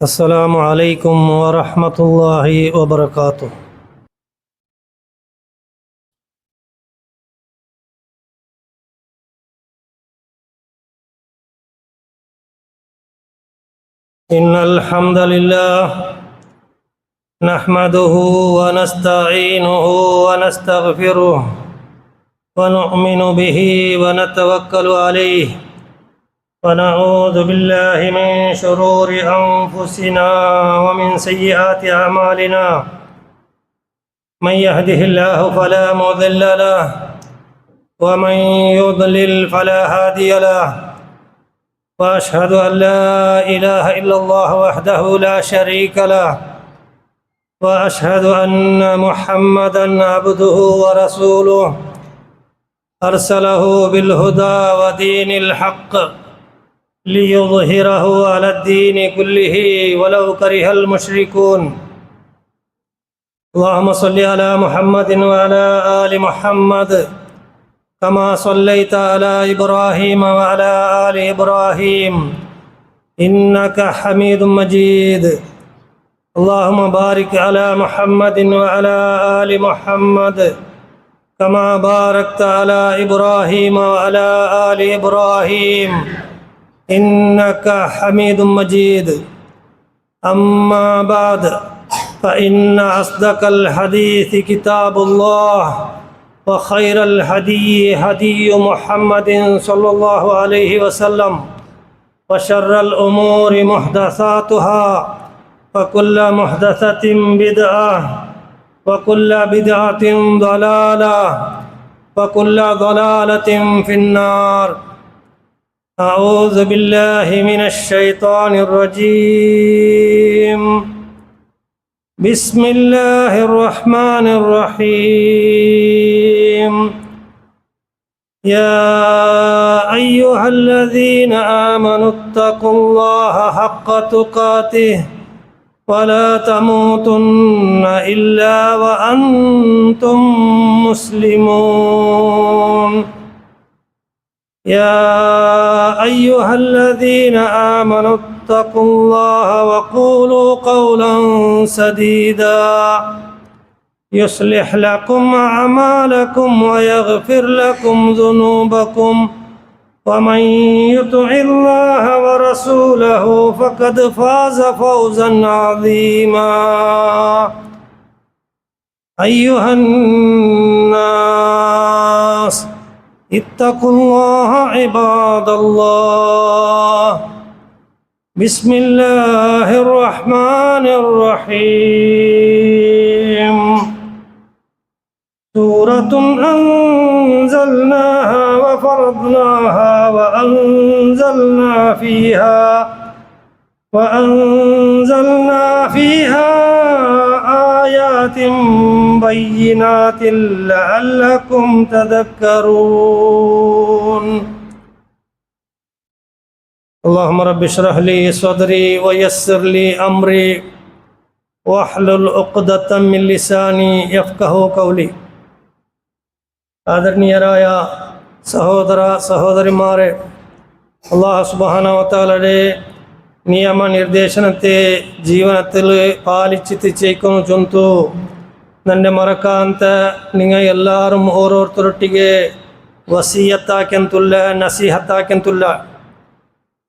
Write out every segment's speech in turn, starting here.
السلام عليكم ورحمة الله وبركاته. إن الحمد لله نحمده ونستعينه ونستغفره ونؤمن به ونتوكل عليه ونعوذ بالله من شرور أنفسنا ومن سيئات أعمالنا. من يهده الله فلا مضل له ومن يضلل فلا هادي له، وأشهد أن لا إله إلا الله وحده لا شريك له، وأشهد أن محمدا عبده ورسوله أرسله بالهدى ودين الحق ليظهره على الدين كله ولو كره المشركون. اللهم صل على محمد وعلى آل محمد كما صليت على إبراهيم وعلى آل إبراهيم إنك حميد مجيد. اللهم بارك على محمد وعلى آل محمد كما باركت على إبراهيم وعلى آل إبراهيم إنك حميد مجيد. أما بعد، فإن أصدق الحديث كتاب الله، وخير الهدي هدي محمد صلى الله عليه وسلم، وشر الأمور محدثاتها، وكل محدثة بدعة، وكل بدعة ضلالة، وكل ضلالة في النار. أعوذ بالله من الشيطان الرجيم. بسم الله الرحمن الرحيم. يا أيها الذين آمنوا اتقوا الله حق تقاته ولا تموتن إلا وأنتم مسلمون. يا أيها الذين آمنوا اتقوا الله وقولوا قولا سديدا يصلح لكم أعمالكم ويغفر لكم ذنوبكم، ومن يطع الله ورسوله فقد فاز فوزا عظيما. أيها الناس اتقوا الله عباد الله. بسم الله الرحمن الرحيم. سورة أنزلناها وفرضناها وأنزلنا فيها آيات بينات لعلكم تذكرون. اللهم رب اشرح لي صدري ويسر لي أمري واحلل عقدة من لساني يفقهوا قولي. ആദരണീയരായ സഹോദര സഹോദരിമാരെ, അല്ലാഹു സുബ്ഹാനഹു വ തആലയുടെ ನಿಯಮನಿರ್ದೇಶನತೆ ಜೀವನದಲ್ಲಿ ಪಾಲಿಸಿತು ಚೈಕೊಂಡು ಚೊಂತು ನನ್ನ ಮರಕ ಅಂತ ನಿಂಗ ಎಲ್ಲರೂ ಓರೋರ್ತರೊಟ್ಟಿಗೆ ವಸಿಯತ್ತಾಕೆಂತುಲ್ಲ ನಸೀಹತ್ತಾಕೆಂತುಲ್ಲ.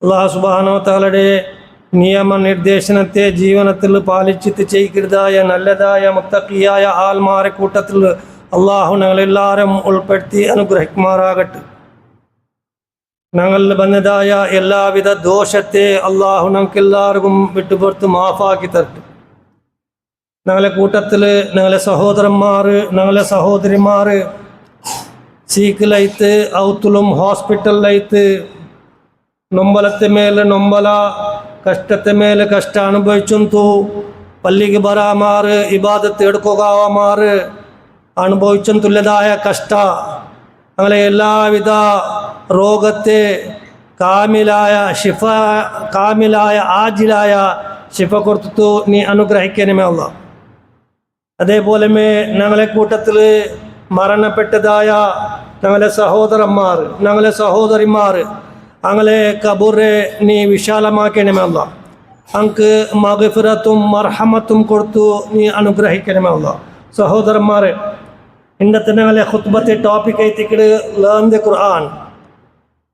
അല്ലാഹു സുബ്ഹാനഹു വ തആലയുടെ നിയമനിർദ്ദേശനത്തെ ജീവിതത്തിൽ പാലിച്ചിട്ട് ചെയ്തതായ നല്ലതായ മുത്തഖിയായ ആൽമാരെ കൂട്ടത്തിൽ അല്ലാഹു ഞങ്ങളെല്ലാവരും ഉൾപ്പെടുത്തി അനുഗ്രഹിക്കുമാറാകട്ടെ. ഞങ്ങളിൽ വന്നതായ എല്ലാവിധ ദോഷത്തെ അള്ളാഹു ഞങ്ങൾക്കെല്ലാവർക്കും വിട്ടുപുറത്ത് മാഫാക്കി തരട്ടെ. ഞങ്ങളെ കൂട്ടത്തിൽ ഞങ്ങളെ സഹോദരന്മാർ, ഞങ്ങളെ സഹോദരിമാർ സീക്കിലൈത്ത് ഔത്തുലും ഹോസ്പിറ്റലിലൈത്ത് നൊമ്പലത്തെ ಮೇಲೆ നൊമ്പല, കഷ്ടത്തെ ಮೇಲೆ കഷ്ട അനുഭവിച്ചുಂತು, പള്ളിക്ക് ബറാമാർ ഇബാദത്ത് എടുക്കുകമാർ അനുഭവിച്ചുള്ളതായ കഷ്ട, ഞങ്ങളെ എല്ലാവിധ രോഗത്തെ കാമിലായ ആജിലായ ശിഫ കൊടുത്തു നീ അനുഗ്രഹിക്കണമേ അല്ലാ. അതേപോലെ ഞങ്ങളെ കൂട്ടത്തിൽ മരണപ്പെട്ടതായ ഞങ്ങളെ സഹോദരന്മാർ, ഞങ്ങളെ സഹോദരിമാർ, ഞങ്ങളെ കബൂറെ നീ വിശാലമാക്കണമേ അല്ലാ. അങ്ക് മഗ്ഫിറത്തും മർഹമത്തും കൊടുത്തു നീ അനുഗ്രഹിക്കണമേ അല്ലാഹ്. സഹോദരന്മാരെ, ഇന്നത്തെ ഞങ്ങളെ ഖുത്ബത്തെ ടോപ്പിക് ആയിത്തിക്കട് ലേൺ ദ ഖുർആൻ.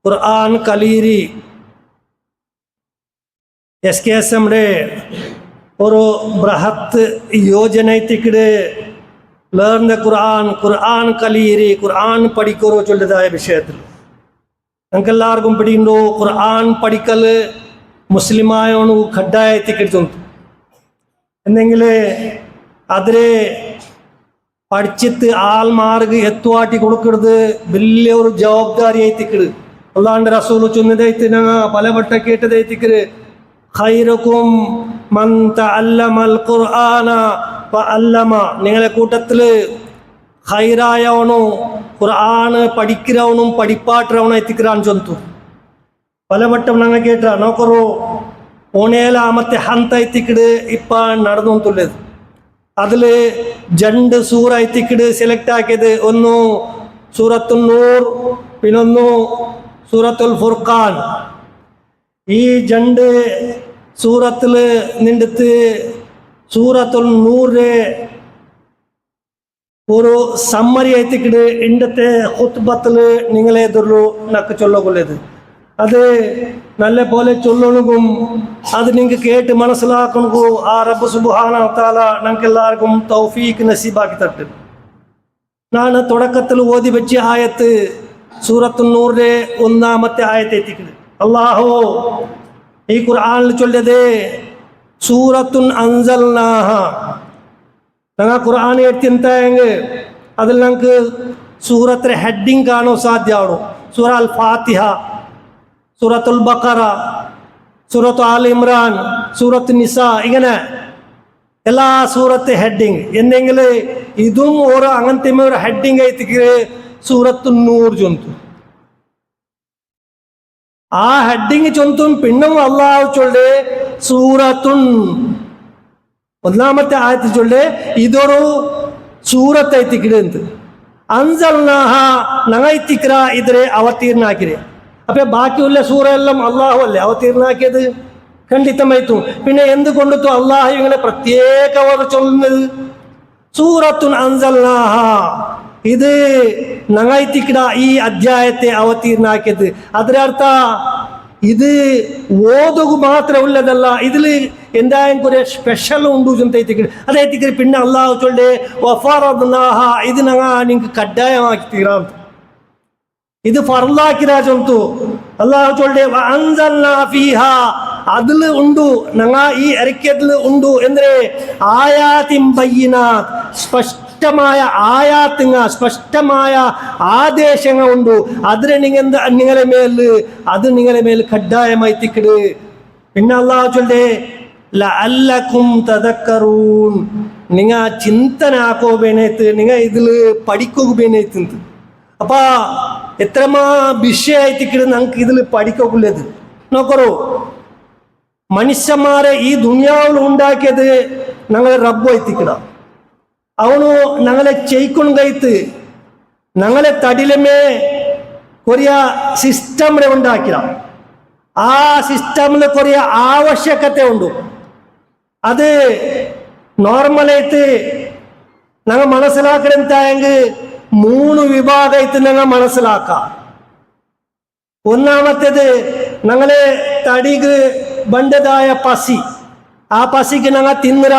ഖുർആൻ കലീരി SKSMയുടെ ഒരു ബൃഹത്ത് യോജന ആയിത്തിക്കട് ലേൺ ദ ഖുർആൻ. ഖുർആൻ കലീരി, ഖുർആൻ പഠിക്കറോ ചൊല്ലതായ വിഷയത്തിൽ ഞങ്ങൾക്കെല്ലാവർക്കും പിടിയുണ്ടോ? ഖുർആൻ പഠിക്കൽ മുസ്ലിമായോണു ഖഡ്ഡായത്തിക്കെടുത്തു എന്നെങ്കിൽ അതിലെ പഠിച്ചിട്ട് ആൾമാർക്ക് എത്തുവാട്ടി കൊടുക്കരുത് വലിയ ഒരു ജവാബ്ദാരി ആയിത്തിക്കട്. അള്ളാന്റെ റസൂൽ ചൊന്നതായിട്ട് ഞങ്ങൾ പലവട്ടം കേട്ടതായിത്തിക്കര്, ഖൈറുക്കും മൻ തഅല്ലമൽ ഖുർആന വഅല്ലമ. നിങ്ങളെ കൂട്ടത്തിൽ ഖൈറായവണു ഖുർആന് പഠിக்கிறവനും പഠിപ്പാട്ടവനും എത്തിക്കറാൻ ചൊന്തു. പലവട്ടം ഞങ്ങൾ കേട്ട നോക്കറു ഓണേലാമത്തെ ഹന്ത എത്തിക്കട് ഇപ്പ നടന്നുള്ളത്. അതിൽ 2 സൂറ എത്തിക്കട് സെലക്ട് ആക്കിയത്. ഒന്ന് സൂറത്തുൽ നൂർ, പിന്നൊന്നു സൂറത്തുൽ ഫുർഖാൻ. ഈ 2 സൂറത്തിൽ നിന്നിട്ട് സൂറത്തുൽ നൂറിലെ ഒരു സമ്മറി എത്തിക്കട് ഇന്നത്തെ ഖുത്ബത്തിൽ നിങ്ങളെ എതിർന്നു നക്ക് ചൊല്ലകൊള്ളത്. അത് നല്ല പോലെ ചൊല്ലണകും അത് നിങ്ങൾക്ക് കേട്ട് മനസ്സിലാക്കണകൂ ആ റബ്ബ് സുബ്ഹാനഹു വ തആല ഞങ്ങൾക്ക് എല്ലാവർക്കും തൗഫീഖ് നസീബാക്കി തട്ട്. ഞാൻ തുടക്കത്തിൽ ഓതി വെച്ച ആയത്ത് സൂറത്തുൽ നൂറിലെ 1-ാമത്തെ ആയത്ത് എത്തിക്കട്. അല്ലാഹു ഈ ഖുർആനിൽ ചൊല്ലിയത് സൂറത്തുൻ അൻസൽനാഹ. ഞങ്ങൾ ഖുർആൻ എത്തിയെങ്കിൽ അതിൽ ഞങ്ങൾക്ക് സൂറത്തിലെ ഹെഡിങ് കാണാൻ സാധ്യമാണോ? സൂറ അൽ ഫാത്തിഹ, സൂറത്തുൽ ബഖറ, സൂറത്ത് ആൽ ഇമ്രാൻ, സൂറത്ത് നിസ, ഇങ്ങനെ എല്ലാ സൂറത്തെ ഹെഡിങ് എന്നെങ്കിൽ ഇതും ഒരു അങ്ങനത്തെ ഒരു ഹെഡിങ് ആയിത്തിക്ക് സൂറത്തുൽ നൂർ ചൊന്തു. ആ ഹെഡിങ് ചൊന്തും പിന്നും അള്ളാഹു ചൊല്ല് സൂറത്തുൻ 1-ാമത്തെ ആയത്ത് ചൊല്ല് ഇതൊരു സൂറത്ത് എത്തിക്കിടുന്നത്. അൻസൽനാഹ ഞങ്ങത്തിക്ര ഇതിരെ അവതീർണാക്കിരെ. അപ്പൊ ബാക്കിയുള്ള സൂറ എല്ലാം അള്ളാഹു അല്ലേ അവതീർണാക്കിയത്? ഖണ്ഡിതമായിട്ടു. പിന്നെ എന്തുകൊണ്ടു അള്ളാഹു ഇങ്ങനെ പ്രത്യേകത ചൊല്ലുന്നത്? സൂറത്തുൻ അൻസൽനാഹ, ഇത് ഞങ്ങത്തിക്ര ഈ അധ്യായത്തെ അവതീർണാക്കിയത്. അതിനർത്ഥ ഇത് ഓതുക മാത്രമുള്ളതല്ല, ഇതിൽ എന്തായാലും കുറെ സ്പെഷ്യൽ ഉണ്ട് ചൊന്തത്തിക്ക്. അതായത് പിന്നെ അള്ളാഹു ചൊല്ലേ വഫറദ്നാഹ, ഇത് ഞങ്ങൾ നിങ്ങൾക്ക് കഡ്ഡായമാക്കി തീരാം, ഇത് ഫർലാക്കിരാ ചൊന്തു. അള്ളാഹു ചൊല്ലേ അൻസൽനാ ഫീഹാ, അതിൽ ഉണ്ട് ഞങ്ങൾ ഈ ഇറക്കിയതിൽ ഉണ്ട് എന്തേ ആയാത്തിൻ ബയ്യിനാത്ത്, സ്പഷ്ടമായ ആയാത്തിങ്ങ, സ്പഷ്ടമായ ആദേശങ്ങൾ ഉണ്ട്. അതിന് നിങ്ങളെ മേൽ കഡ്ഡായമായി തിക്കട്. പിന്നെ അള്ളാഹു ചൊല്ലേ ലഅല്ലക്കും തദക്കറൂൻ, നിങ്ങ ചിന്തനാക്കോ ബേനേത്ത്, നിങ്ങ ഇതിൽ പഠിക്കോ ബേനേത്ത്. അപ്പ എത്രമാ വിഷയായിത്തിക്കട് ഞങ്ങൾക്ക് ഇതിൽ പഠിക്കുള്ളത് നോക്കറോ. മനുഷ്യന്മാരെ ഈ ദുനിയാവിൽ ഉണ്ടാക്കിയത് ഞങ്ങളെ റബ്ബ് എത്തിക്കട. അവನು ഞങ്ങളെ ചെയ്ക്കൊണ്ടു കൈത്ത് ഞങ്ങളെ തടിലമേ കൊറിയ സിസ്റ്റം ഉണ്ടാക്കിയ. ആ സിസ്റ്റമിൽ കൊറിയ ആവശ്യകത ഉണ്ട്. അത് നോർമലായിട്ട് ഞങ്ങൾ മനസ്സിലാക്കണെന്തായെങ്കിൽ 3 വിഭാഗമായിട്ട് ഞങ്ങൾ മനസ്സിലാക്കാം. ഒന്നാമത്തേത് ഞങ്ങളെ തടിക്ക് ബണ്ടതായ പസി, ആ പസിക്ക് ഞങ്ങൾ തിന്നുക,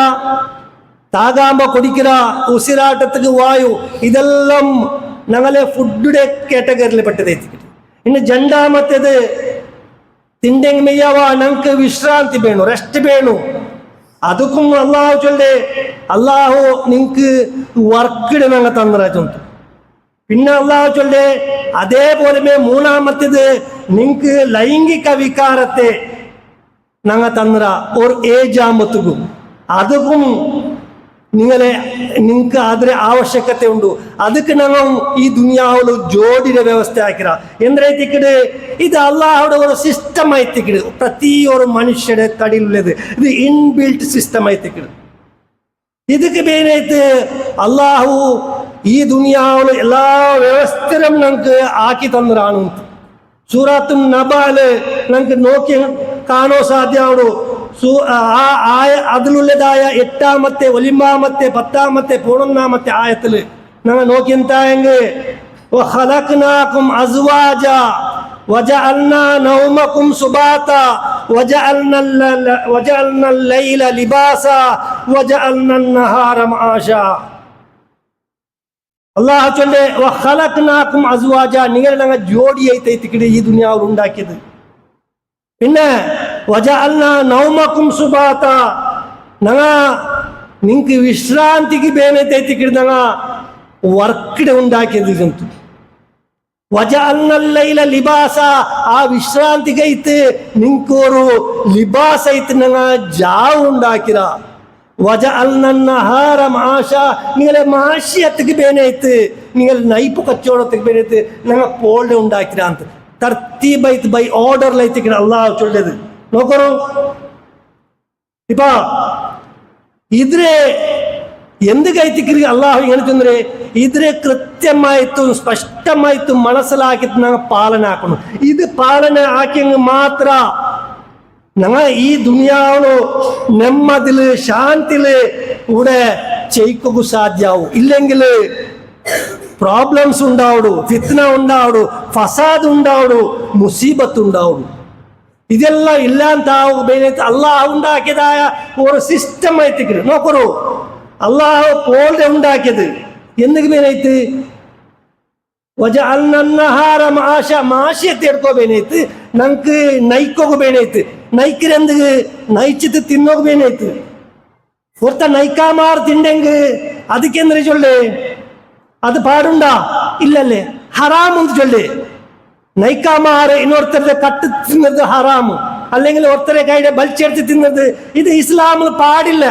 താകാമ്പ കുടിക്കുക, ഉസിരാട്ടത്തിക്ക് വായു, ഇതെല്ലാം ഞങ്ങളെ ഫുഡിന്റെ കാറ്റഗറിയിൽ പെട്ടതെത്തിക്കിട്ട്. ഇനി രണ്ടാമത്തേത് തിണ്ടെങ്കിൽ മെയ്യാവ ഞങ്ങൾക്ക് വിശ്രാന്തി വേണു, റെസ്റ്റ് വേണു. അതുക്കും അള്ളാഹു ചൊല്ലേ അള്ളാഹു നിങ്ങൾക്ക് വർക്കിട് ഞങ്ങൾ തന്നറ ചൊന്തു. പിന്നെ അള്ളാഹു ചൊല്ലേ അതേപോലെ മൂന്നാമത്തേത് നിങ്ങൾക്ക് ലൈംഗിക വികാരത്തെ ഞങ്ങൾ തന്നറ ഒരു ഏജാമത്തുക്കും. അതുക്കും നിങ്ങൾക്ക് അതിന് ആവശ്യകത ഉണ്ട്. ಅದಕ್ಕೆ ನಾವು ಈ ದುನಿಯಾವಲು ಜೋಡಿನ ವ್ಯವಸ್ಥೆ ಹಾಕಿರ ಎಂದ್ರೈತಿಕಡೆ ಇದು ಅಲ್ಲಾಹ್ವುടെ ഒരു സിസ്റ്റം ആയിത്തിക്കട്. പ്രതി ഒരു മനുഷ്യരുടെ തടിയിലുള്ളത് ഇത് ഇൻബിൽറ്റ് സിസ്റ്റം ആയിത്തിക്കട്. ಇದಕ್ಕೆ ಬೇನೈತೆ അള്ളാഹു ഈ ദുനിയാവില് എല്ലാ വ്യവസ്ഥയും നമുക്ക് ആക്കി തന്നതാണ്. സൂറത്തുൻ നബാല് നമുക്ക് നോക്കി കാണോ സാധ്യമാണോ. അതിലുള്ളതായ 8-ാമത്തെ 9-ാമത്തെ 10-ാമത്തെ 11-ാമത്തെ ആയത്തിൽ ഞങ്ങൾ നോക്കി എന്തായെങ്കിൽ وخلقناكم أزواجا وجعلنا نومكم سباتا وجعلنا الليل لباسا وجعلنا النهار معاشا അല്ലാഹു ചൊല്ലെ വഖലഖ്നാകും അസ്വാജ നിങ്ങൾ ഞങ്ങൾ ജോഡിയായിട്ട് ഈ ദുനിയാവിൽ ഉണ്ടാക്കിയത്. പിന്നെ വജഅൽനാ നൗമകും സുബാത ഞങ്ങൾ നിങ്ങൾക്ക് വിശ്രാന്തിക്ക് വേണ്ടിയിട്ട് ഞങ്ങൾ വർക്കിടെ ഉണ്ടാക്കിയത്. വജഅൽനൽ ലൈല ലിബാസ ആ വിശ്രാന്തി കൈത്ത് നിങ്ങൾക്ക് ഒരു ലിബാസായിട്ട് ഞങ്ങൾ ജാവ് ഉണ്ടാക്കിയ. വജഅൽനൻ നഹാര മാഷ നിങ്ങളെ മാഷിയത്തിക്ക് വേണ്ടിയിട്ട് നിങ്ങൾ നൈപ്പ് കച്ചവടത്തിക്ക് വേണ്ടിയിട്ട് ഞങ്ങൾ പോൾഡ് ഉണ്ടാക്കിയ തർത്തീബൈത്ത് ബൈ ഓർഡറിലായിട്ട് അള്ളാഹു ചൊല്ലത് നോക്കൂ. ഇപ്പൊ ഇതിനെ എന്ത് കയറ്റിക്കറി അള്ളാഹു ഇങ്ങനെ ചെന്നേ ഇതിനെ കൃത്യമായിട്ടും സ്പഷ്ടമായിട്ടും മനസ്സിലാക്കിയിട്ട് ഞങ്ങൾ പാലനാക്കണം. ഇത് പാലന ആക്കിയെങ്കിൽ മാത്ര ഞങ്ങൾ ഈ ദുനിയാവിലോ നെമ്മതില് ശാന്തില് ഇവിടെ ചെയ്ക്കുക സാധ്യാവും. ഇല്ലെങ്കിൽ പ്രോബ്ലംസ് ഉണ്ടാവുള്ളൂ, ഫിത്ന ഉണ്ടാവുള്ളൂ, ഫസാദ് ഉണ്ടാവുള്ളൂ, മുസീബത്ത് ഉണ്ടാവുള്ളൂ. ഇതെല്ലാം ഇല്ലാണ്ടാവുക അള്ളാഹു ഉണ്ടാക്കിയതായ ഒരു സിസ്റ്റമായിട്ട് നോക്കൂ. അള്ളാഹു പോൾഡ് ഉണ്ടാക്കിയത് എന്തൊക്കെ വേനായിട്ട് മാഷിയത്തെ എടുക്കോ വേനായിട്ട് ഞങ്ങൾക്ക് നയിക്കുക വേനായിട്ട് നയിക്കരെന്ത് നയിച്ചിട്ട് തിന്നോക വേനായിട്ട് ഒരുത്ത നയിക്കാമാർ തിണ്ടെങ്കിൽ അതിക്കെന്തിനു ചൊല്ലേ അത് പാടുണ്ടാ ഇല്ലല്ലേ ഹറാമെന്ന് ചൊല്ലേ. നയിക്കാമാറ് ഇന്നൊരുത്തരുടെ കട്ട് തിന്നത് ഹറാമ് അല്ലെങ്കിൽ ഒരുത്തരെ കൈയുടെ ബലിച്ചെടുത്ത് തിന്നത് ഇത് ഇസ്ലാമിൽ പാടില്ല.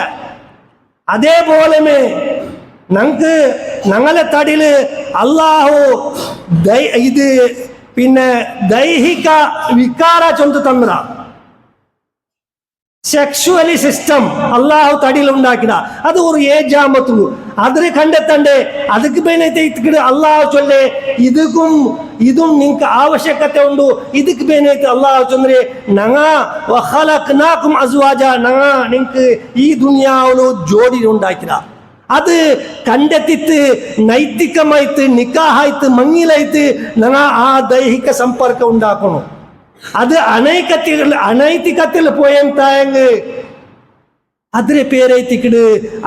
അതേപോലെ ഞങ്ങൾക്ക് ഞങ്ങളെ തടിയില് അള്ളാഹു ഇത് പിന്നെ ദൈഹിക വികാര ചൊന്ത് തന്നതാ. സെക്ഷുവലി സിസ്റ്റം അള്ളാഹു തടിയിൽ ഉണ്ടാക്കിയ അത് ഒരു ഏജാമത്തുള്ളൂ. അതിന് കണ്ടെത്തണ്ടേ ಅದಕ್ಕೆ ಬೇನೈತೆ അള്ളാഹു ചൊല്ലേ ഇതും നിങ്ങൾക്ക് ആവശ്യകത ഉണ്ട്. ಇದಕ್ಕೆ ಬೇನೈತೆ അള്ളാഹു ചൊല്ലേ വഖലഖ്നാകും അസ്വാജ നിങ്ങൾക്ക് ഈ ദുനിയാവിൽ ജോഡി ഉണ്ടാക്കിയ അത് കണ്ടെത്തിട്ട് നൈതികമായിട്ട് നിക്കാഹായിട്ട് മങ്ങിലായിട്ട് ഞങ്ങൾ ആ ദൈഹിക സമ്പർക്കം ഉണ്ടാക്കണം. അത് അനൈതികത്തിൽ പോയെങ്കിൽ അതിന്റെ പേരೈತಿക്കിട്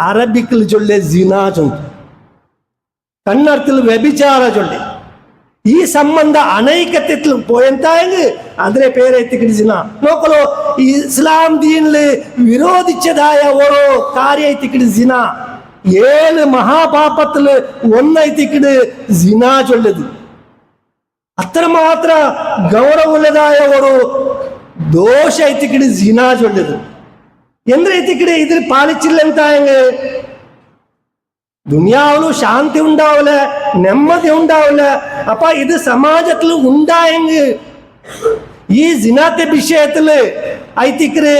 അറബിക്കിൽ ചൊല്ലെ ജിനാ ചൊല്ല്, കന്നഡത്തിൽ വ്യഭിചാര ചൊല്ലെ. ഈ സംബന്ധ അനൈകത്യത്തിൽ പോയെങ്കിൽ അതിന്റെ പേരೈತಿക്കിട് ജിനാ. നോക്കലോ ഇസ്ലാം ദീനില് വിരോധിച്ചതായ ഓരോ കാര്യൈത്തിക്കിട് ജിനാ. 7 മഹാപാപത്തില് ഒന്നൈത്തിക്കിട് ജിനാ ചൊല്ലത്. അത്രമാത്ര ഗൗരവമുള്ളതായ ഒരു ദോഷൈത്തിക്കിട് ജിനാ ചൊല്ലത്. എന്തിനൈത്തിക്കിടെ ഇതിൽ പാലിച്ചില്ല എന്തായെങ്കിൽ ദുനിയാവിലും ശാന്തി ഉണ്ടാവില്ല, നെമ്മതി ഉണ്ടാവില്ല. അപ്പൊ ഇത് സമാജത്തിൽ ഉണ്ടായെങ്കിൽ ഈ ജിനാത്തെ വിഷയത്തില് ഐത്തിക്കിടെ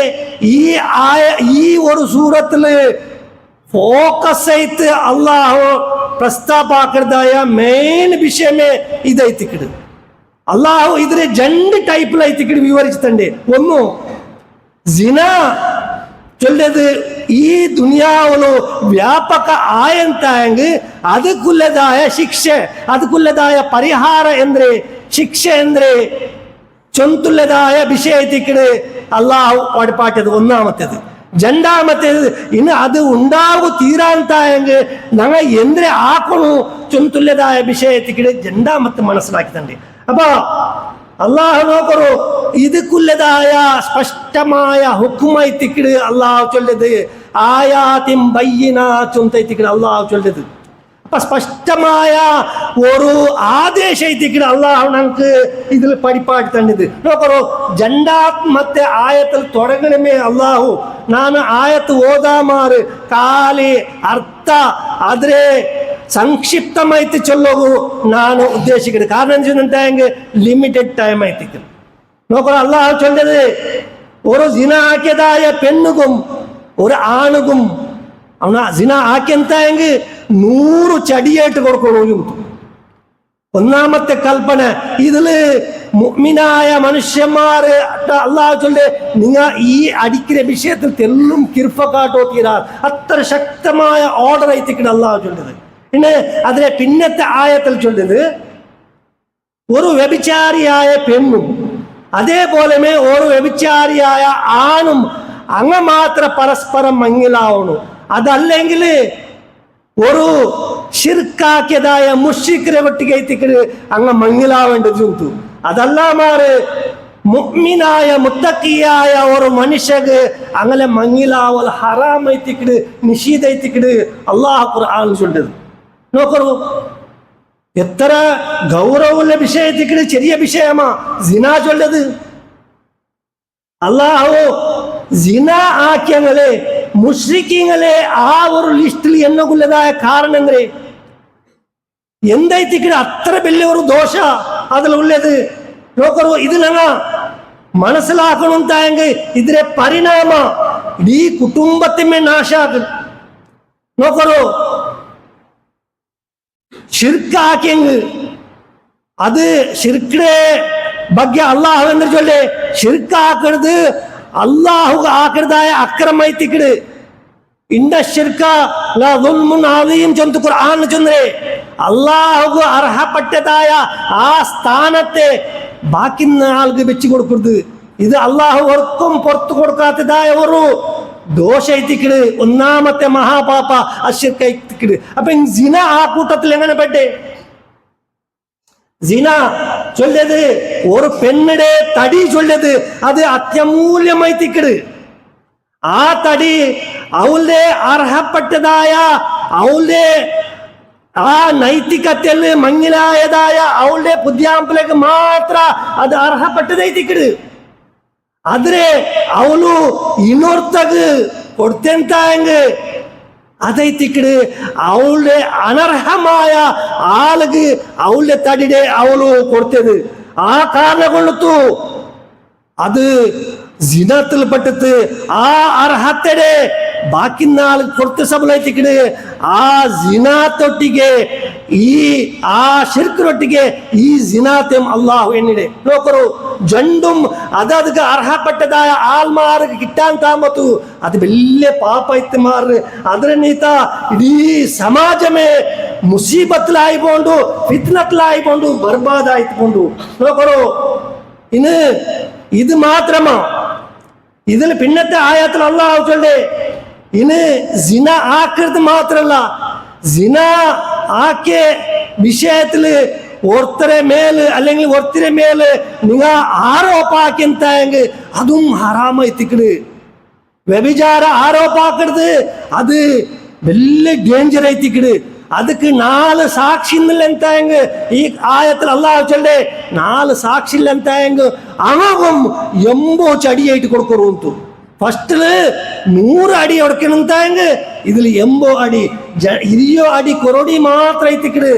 ഈ ഒരു സൂറത്തില് ഫോക്കസ് ആയിട്ട് അള്ളാഹു പ്രസ്താപാക്കുന്നതായ മെയിൻ വിഷയമേ ഇതൈത്തിക്കിട്. അള്ളാഹു ഇതിനെ 2 ടൈപ്പിലൈത്തിക്കിട് വിവരിച്ചിട്ടുണ്ട്. ഒന്ന് ജിന ചൊല്ലത് ഈ ദുനിയാവിലോ വ്യാപക ആയെങ്കിൽ ಅದಕ್ಕುಳ್ಳದಾಯ ಶಿಕ್ಷೆ, ಅದಕ್ಕುಳ್ಳದಾಯ ಪರಿಹಾರ ಎಂದ್ರೆ ಶಿಕ್ಷೆ ಎಂದ್ರೆ ಚೊಂತುಳ್ಳದಾಯ ವಿಷಯ ತಿಕ್ಕಡೆ ಅಲ್ಲಾಹು ಒಡಪಾಟದು ഒന്നാമത്തേത്. രണ്ടാമത്തേത് ഇന്ന് അത് ഉണ്ടാവു തീരാന്തായെങ്കിൽ ഞങ്ങൾ എന്തിനെ ആക്കണു ചൊന്തുള്ളതായ വിഷയത്തിക്കിടെ രണ്ടാമത്തെ മനസ്സിലാക്കിത്തണ്ട്. അപ്പൊ അള്ളാഹു നോക്കറു ഇതുക്കുള്ളതായ സ്പഷ്ടമായ ഹുക്കുമായി തിക്കിട് അള്ളാഹു ചൊല്ലത് ആയാത്തിൻ ബയ്യിനാത്തുൻ തിക്കിട് അള്ളാഹു ചൊല്ലത്. അപ്പൊ സ്പഷ്ടമായ ഒരു ആദേശത്തിക്കിട് അള്ളാഹു നമുക്ക് ഇതിൽ പഠിപ്പാട്ടി തണ്ടത്. നോക്കറു രണ്ടാമത്തെ ആയത്തിൽ തുടങ്ങണമേ അള്ളാഹു ನಾನು ಆಯತ್ತು ಓದಾಮಾರು ಕಾಲಿ ಅರ್ಥ ಆದ್ರೆ ಸಂಕ್ಷಿಪ್ತಮಾಯ್ತು ಚೊಲ್ಲೋಗು ನಾನು ಉದ್ದೇಶಿಸಿದೆ. ಕಾರಣ ಎಂತ ಲಿಮಿಟೆಡ್ ಟೈಮ್ ಆಯ್ತು. നോക്കൂ അള്ളാഹു ചൊല്ലത് ഒരു ജിന ആക്കിയതായ പെണ്ണുകും ഒരു ആണുകും അവന ജിന ആക്കിയെങ്കിൽ 100 ചടിയായിട്ട് കൊടുക്കണു. ഒന്നാമത്തെ കൽപ്പന ഇതില് മുഅ്മിനായ മനുഷ്യന്മാർ അള്ളാഹു ചൊല്ലേ നിങ്ങൾ ഈ അടിക്കുന്ന വിഷയത്തിൽ തെല്ലും കിർഫ കാട്ടോ തീരാ അത്ര ശക്തമായ ഓർഡർ എത്തിക്കണം അള്ളാഹു ചൊല്ലത്. പിന്നെ അതിലെ പിന്നത്തെ ആയത്തിൽ ചൊല്ലത് ഒരു വ്യഭിചാരിയായ പെണ്ണും അതേപോലെ ഒരു വ്യഭിചാരിയായ ആണും അങ്ങ് മാത്രം പരസ്പരം മങ്ങിലാവണം. അതല്ലെങ്കിൽ ഒരു ശിർക്കാക്കിയതായ മുശ്രിക്കിനെ വെട്ടിക്ക് എത്തിക്കല് അങ്ങ് മങ്ങിലാവേണ്ടത്. അതല്ലാമാറ് മുഅ്മിനായ മുത്തക്കിയായ ഒരു മനുഷ്യക്ക് അങ്ങനെ മങ്ങിലാവൽ ഹറാം എത്തിക്കട് നിഷീദ എത്തിക്കട് അള്ളാഹു ഖുർആൻ ചൊല്ലത്. നോക്കൂ എത്ര ഗൗരവമുള്ള വിഷയത്തിക്കട് ചെറിയ വിഷയമാ സിനാ ചൊല്ലത്. അള്ളാഹു സിന ആക്കിയങ്ങളെ മുശ്രിക്കീങ്ങളെ ആ ഒരു ലിസ്റ്റിൽ എണ്ണുള്ളതായ കാരണങ്ങളെ എന്തായിത്തിക്കട് അത്ര വലിയ ഒരു ദോഷ അതിലുള്ളത്. നോക്കൂ ഇത് ഞങ്ങൾ മനസ്സിലാക്കണമെങ്കിൽ ഇതിന്റെ പരിണാമ ഇടീ കുടുംബത്തിന്മേ നാശാക്കും. നോക്കൂ ഷിർക്കാക്കിയെങ്കിൽ അത് ഷിർക്കിന്റെ ಬಗ್ಗೆ അള്ളാഹു എന്ന് ചൊല്ലേ ഷിർക്കാക്കരുത് അള്ളാഹു ആക്കരുതായ അക്രമത്തിക്കട് ഇന്ന ഷിർക്ക ലാ ദുൽമുൻ അദീം ചൊന്ത് ഖുർആൻ ചൊന്നേ അള്ളാഹു അർഹപ്പെട്ടതായ ആ സ്ഥാനത്തെ ബാക്കി ആൾക്ക് വെച്ചു കൊടുക്കരുത്. ഇത് അള്ളാഹു ഒർക്കും പുറത്തു കൊടുക്കാത്തതായ ഒരു ദോഷ എത്തിക്കട് ഒന്നാമത്തെ മഹാപാപ അഷിർക്ക എത്തിക്കട്. അപ്പൊ സിന ആ കൂട്ടത്തിൽ എങ്ങനെ പെട്ടേ? സിന ചൊല്ലത് ഒരു പെണ്ണിടെ തടി ചൊല്ലത് അത് അത്യമൂല്യമായി തിക്കട്. ആ തടി അവളുടെ അർഹപ്പെട്ടതായ അവളുടെ ആ നൈതികത്തിൽ മങ്ങിലായതായ അവളുടെ ബുദ്ധിയാമ്പിലേക്ക് മാത്ര അത് അർഹപ്പെട്ടതായി തിക്കട്. ಆದ್ರೆ ಅವಳು ಇನ್ನೊರ್ತಗೆ ಕೊಡ್ತೆಂತಾಂಗ അതൈത്തിക്കട് അവളുടെ അനർഹമായ ആളുക്ക് അവളുടെ തടിയുടെ അവള് കൊടുത്തത്. ആ കാരണം കൊണ്ടു അത് ജിനത്തിൽപ്പെട്ടിട്ട് ആ അർഹത്തയുടെ ബാക്കി നാൾ കൊടുത്ത സബലൈത്തിക്കട് ആ ജിനാത്തൊട്ടിಗೆ ഈ ആ ശിർക്കിനൊട്ടിಗೆ ഈ ജിനാത്യം അള്ളാഹു എന്നിടെ നോക്കൂ ജണ്ടും അതതിക്ക് അർഹപ്പെട്ടതായ ആൾമാർക്ക് കിട്ടാൻ താമത്തു അത് വലിയ പാപൈത്യമാർ അതിനീത്ത ഇടീ സമാജമേ മുസീബത്തിലായി പോണ്ടു ഫിത്നത്തിലായി പോണ്ടു ബർബാദായി പോണ്ടു. നോക്കൂ ഇന്ന് ഇത് മാത്രമാ ഇതിൽ പിന്നത്തെ ആയത്തിൽ അള്ളാഹു ചൊല്ലേ ഇന്ന് സിന ആക്കരുത് മാത്രല്ല സിന ആക്കിയ വിഷയത്തില് ഓർത്തരെ മേല് അല്ലെങ്കിൽ ഒത്തിരി മേല് നിങ്ങൾ ആരോപ്പാക്കിയെങ്കിൽ അതും ഹറാമ എത്തിക്കട്. വ്യഭിചാര ആരോപ്പാക്കരുത് അത് വലിയ ഡേഞ്ചർ എത്തിക്കട്. ಅದಕ್ಕೆ 4 ಸಾಕ್ಷಿ ಅಂತ ಹೆಂಗ ಈ ಆಯത്തിൽ ಅಲ್ಲಾಹ್ ಚೊಲ್ಲೆ 4 ಸಾಕ್ಷಿ ಅಂತ ಹೆಂಗ ಅವಂ 80 ಅಡಿ ಐಟ್ ಕೊಡ್ಕೊರು ಅಂತ ಫಸ್ಟ್ 100 ಅಡಿ ಹೊಡ್ಕೊಂತ ಹೆಂಗ ಇದ್ರಲ್ಲಿ 80 ಅಡಿ 20 ಅಡಿ ಕೊರಡಿ ಮಾತ್ರ ಐತಿಕಡೆ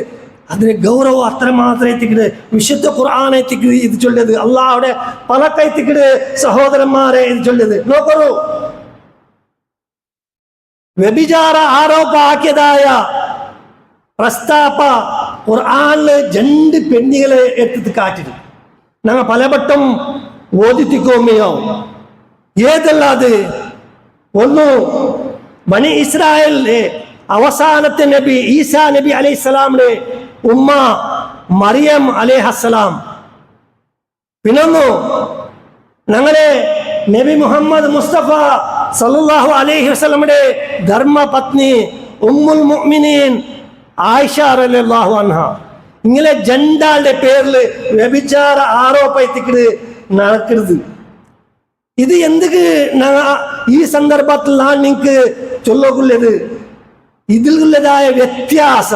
ಅದ್ರ ಗೌರವ ಅತ್ರ ಮಾತ್ರ ಐತಿಕಡೆ ವಿಶುದ್ಧ ಕುರ್ಆನ್ ಐತಿಕಡೆ ಇದು ಚೊಲ್ಲದು ಅಲ್ಲಾಹ್ವುടെ ಪಲಕ ಐತಿಕಡೆ ಸಹೋದರന്മാരെ ಇದು ಚೊಲ್ಲದು ನೋಕರು വ്യഭിചാര ആരോപ ആക്കിയതായ പ്രസ്താപ ഖുർആനില് 2 പെണ്ണികളെ എടുത്ത് കാട്ടിട്ട് ഞങ്ങൾ പലവട്ടം ഓദിത്തിക്കോമിയോ ഏതല്ലാതെ ഒന്ന് ബനി ഇസ്രായേലിലെ അവസാനത്തെ നബി ഈസാ നബി അലൈഹിസ്സലാമിന്റെ ഉമ്മ മറിയം അലൈഹിസ്സലാം പിന്നൊന്നു ഞങ്ങളുടെ നബി മുഹമ്മദ് മുസ്തഫ സല്ലല്ലാഹു അലൈഹി വസല്ലമയുടെ ധർമ്മപത്നി ഉമ്മുൽ മുഅ്മിനീൻ ആയിഷ റളിയല്ലാഹു അൻഹ ഇങ്ങനെ ജണ്ടാളുടെ പേരിൽ വ്യഭിചാര ആരോപത്തിക്കട് നടക്കരുത്. ഇത് എന്തൊക്കെ ഈ സന്ദർഭത്തിൽ ഞാൻ നിങ്ങൾക്ക് ചൊല്ലുള്ളത് ഇതിലുള്ളതായ വ്യത്യാസ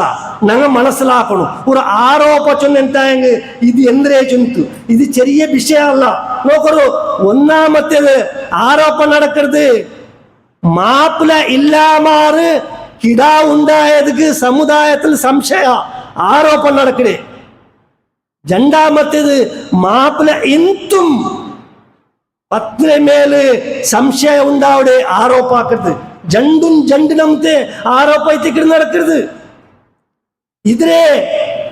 ഞങ്ങൾ മനസ്സിലാക്കണം. ഒരു ആരോപ ചൊന്നെന്തായെങ്കിൽ ഇത് എന്തേ ചൊന്തു ഇത് ചെറിയ വിഷയമല്ല. നോക്കൂ ഒന്നാമത്തേത് ആരോപ നടക്കരുത് മാപ്പിള ഇല്ലാമാറ് കിടാ ഉണ്ടായതുക്ക് സമുദായത്തിൽ സംശയ ആരോപണം നടക്കണേ. രണ്ടാമത്തേത് മാപ്പിള എന്തും പത്നി മേല് സംശയം ഉണ്ടാവിടെ ആരോപ്പാക്കരുത്. ജണ്ടും ജണ്ടിനത്തെ ആരോപത്തിക്കട് നടക്കരുത്. ഇതിനെ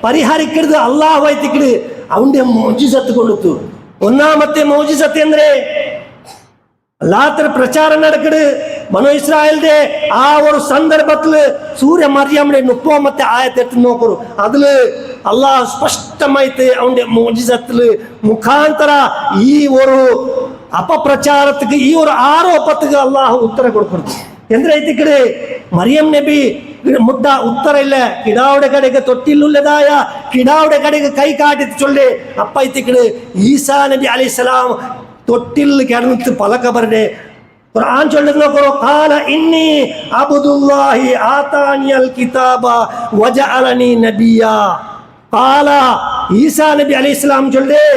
പരിഹരിക്കരുത് അള്ളാഹു എത്തിക്കട് അവന്റെ മോജിസത്ത് കൊടുത്തു. ഒന്നാമത്തെ മോജിസത്ത് എന്തേ? അല്ലാത്തൊരു പ്രചാരം നടക്കട് ബനു ഇസ്രായേലിന്റെ ആ ഒരു സന്ദർഭത്തില് സൂര്യ മറിയമ്മയുടെ 30ാമത്തെ ആയത്തെടുത്ത് നോക്കൂ. അതില് അള്ളാഹ് സ്പഷ്ടമായിട്ട് അവന്റെ മോജിസത്തില് മുഖാന്തര ഈ ഒരു അപപ്രചാരത്തിക്ക്, ഈ ഒരു ആരോപത്തിക്ക് അള്ളാഹു ഉത്തരം കൊടുക്കുന്നു. എന്തിനായിത്തിക്കട് മറിയം നബി മുട്ട ഉത്തര ಇಲ್ಲ, കിടാവുടെ കಡೆಗೆ തൊട്ടിലുള്ളതായ കിടാവുടെ കಡೆಗೆ കൈ കാട്ടി ചൊല്ലേ. അപ്പ ഇത്തിക്കട് ഈസാ നബി അലൈഹിസ്സലാം തൊട്ടിൽ കിടന്നിട്ട് പലക്കബരുടെ ഖുർആൻ ചൊല്ലുന്ന നോക്കൂ. ഖാല ഇന്നി അബ്ദുല്ലാഹി ആതാനിയൽ കിതാബ വജഅലനി നബിയാ. ഖാല ഈസാ നബി അലൈഹിസ്സലാം ചൊല്ലേ,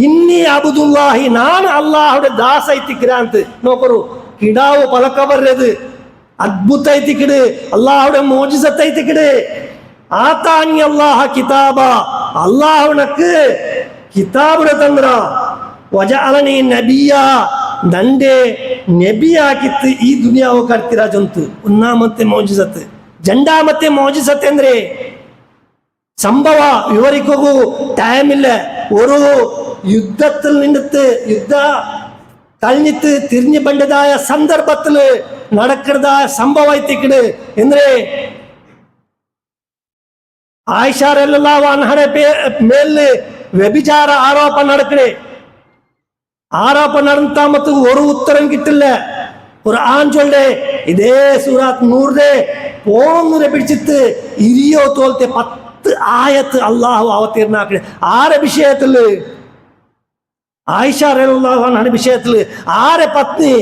ഇന്നി അബ്ദുല്ലാഹി, ഞാൻ അല്ലാഹുടെ ദാസ ഇത്തിക്രാന്ത്. നോക്കൂ, കിടാവ് പലക്കബറത് അദ്ഭുത ಐತಿಕಡೆ, ಅಲ್ಲಾಹುಡೆ ಮೋಜಿಸತ್ ಐತಿಕಡೆ. ಆತಾನಿ ಅಲ್ಲಾಹ ಕಿತಾಬ, ಅಲ್ಲಾಹುನಕ್ಕೆ ಕಿತಾಬುನ ತಂದ್ರ. ವಜಅಲನಿ ನಬಿಯ, ನಂಡೆ ನಬಿ ಹಾಕಿತ್ತು ಈ ದುನಿಯಾವು ಕರ್ತಿರ ಜಂತು. ഒന്നാമത്തെ മോജിസത്ത്. രണ്ടാമത്തെ മോജിസത്ത് ಅಂದ್ರೆ സംഭവ വിവരിക്കൂ ടൈമില്ല. ഒരു യുദ്ധത്തിൽ നിന്നിട്ട് യുദ്ധ കഴിഞ്ഞിട്ട് തിരിഞ്ഞു ബണ്ടതായ സന്ദർഭത്തില് നടക്കുന്നതായ സംഭവം എത്തിക്കട്. ಅಂದ್ರೆ ಆಯಿಷ ರಲಿಯಲ್ಲಾಹು ಅನ್ಹರ ಮೇಲೆ ವ್ಯಭಿಚಾರ ಆರೋಪ നടക്കണേ. ആരോപ നടന്ന ಮತ್ತು ഒരു ഉത്തരം കിട്ടില്ല. ഖുർആൻ ചൊല്ലേ, ഇതേ സൂറത്ത് നൂറിലെ പോന്നൂരെ പിടിച്ചിട്ട് ഇരിയോ തോലത്തെ 10 ആയത്ത് അള്ളാഹു അവതീർണാക്കണേ. ആരെ വിഷയത്തില്? ആയിഷ റളിയല്ലാഹു അൻഹയുടെ വിഷയത്തില്. ആരെ പത്നി?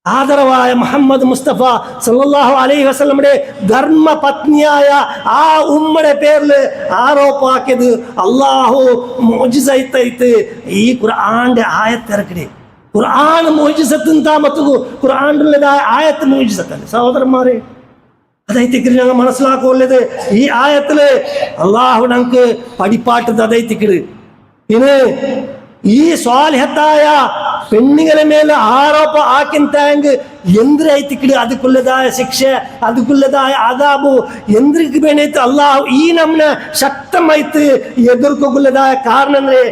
ആദരവായ മുഹമ്മദ് മുസ്തഫ സല്ലല്ലാഹു അലൈഹി വസല്ലമയുടെ ധർമ്മ പത്നിയായ ആ ഉമ്മയുടെ പേരിൽ ആരോപാക്കിയത് അള്ളാഹു മോജിസത്ത് ഈ ഖുർആന്റെ ആയത്തിറക്കണേ. ഖുർആൻ മോജിസത്തും താമത്തു ഖുർആനുള്ളതായ ആയത്ത് മോജിസത്തല്ലേ സഹോദരന്മാരെ. അതൈത്തിക്കര് ഞങ്ങൾ മനസ്സിലാക്കുള്ളത് ഈ ആയത്തില് അള്ളാഹു ഞങ്ങൾക്ക് പഠിപ്പാട്ടത് അതൈത്തിക്കര്. ഇന്ന് ഈ സ്വാലിഹത്തായ പെണ്ണുങ്ങളെ മേലെ ആരോപ ആക്കിൻതാങ്ക് എന്തിനായിത്തിക്കട് ಅದಕ್ಕುള്ളದಾയ ಶಿಕ್ಷೆ, ಅದಕ್ಕುള്ളದಾയ ಆದಾಬು ಎಂದ್ರಿಗೆ ಬೇನೈತೆ ಅಲ್ಲಾಹು ಈ ನಮ್ಮನ್ನ ಶಕ್ತಮೈತು ಎದುರ್ಕೋಗುಳ್ಳದಾಯ ಕಾರಣ ಅಂದ್ರೆ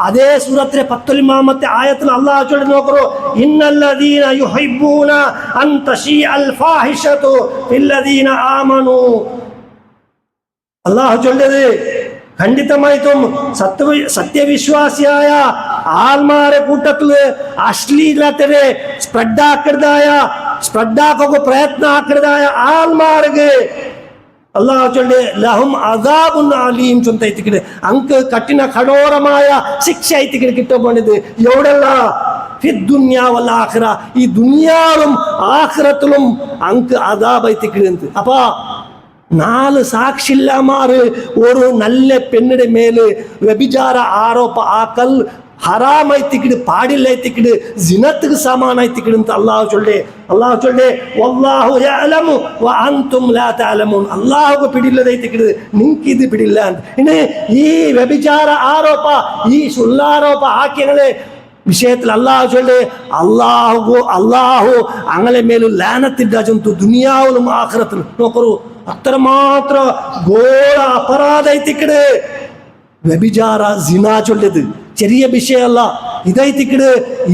ಅದೇ ಸೂರತ್ರೆ 19ಾಮത്തെ ಆಯത്തിൽ അല്ലാഹു ചൊല്ലി നോക്കൂ. ഇന്നല്ലദീന യുഹിബ്ബൂന അൻ തശീഅൽ ഫാഹിഷതു ഫില്ലദീന ആമനു. അല്ലാഹു ചൊല്ലിയത് ಖಂಡಿತമായിട്ടും സത്യവിശ്വാസിയായ ആൾമാരെ കൂട്ടത്തില് അശ്ലീലത്തിനെ സ്പ്രെഡാക്കുക പ്രയത്ന ആക്കുന്നതായ ആൾമാർക്ക് അല്ലാഹു ചൊല്ലി ലഹും അദാബുൻ അലീം ചൊന്ത ಐತಿಕಡೆ. ಅಂಕ ಕಠಿಣ ಕಠೋರമായ ಶಿಕ್ಷೆ ಐತಿಕಡೆ കിട്ടപ്പോണ്ടത്. എവിടെല്ല? ഫിദ്ദുനിയ വൽ ആഖിറ, ഈ ദുനിയാവിലും ആഖിറത്തിലും ಅಂಕ അദാബ് ಐತಿಕಡೆ ಅಂತ. അപ്പ 4 സാക്ഷില്ലമാര് ഒരു നല്ല പെണ്ണിന്റെ മേല് വ്യഭിചാര ആരോപ ആക്കൽ ഹറാമൈത്തിക്കട്, പാടില്ലൈത്തിക്കട്, ജിനത്തുക്ക് സമാനൈത്തിക്കട് ಅಂತ അല്ലാഹു ചൊല്ലേ വല്ലാഹു യഅലമു വ അൻതും ലാ തഅലമൂൻ. അല്ലാഹുക്ക് പിടില്ലതൈത്തിക്കട്, നിങ്ങൾക്ക് ഇത് പിടില്ല ಅಂತ. ഇനി ഈ വ്യഭിചാര ആരോപ, ഈ സുള്ളാരോപ ആക്കിയങ്ങളെ വിഷയത്തിൽ അല്ലാഹു ചൊല്ലേ, അല്ലാഹു അങ്ങനെ മേലും ലാനത്തിൻ്റെ ജന്തു ദുനിയാവിലും ആഖിറത്തിലും. നോക്കൂ, അത്രമാത്ര ഘോര അപരാധ ಐತಿಕಡೆ വ്യഭിചാര ജിനാ ചൊല്ലിയത്. ചെറിയ വിഷയമല്ല ഇതൈത്തിക്കട്.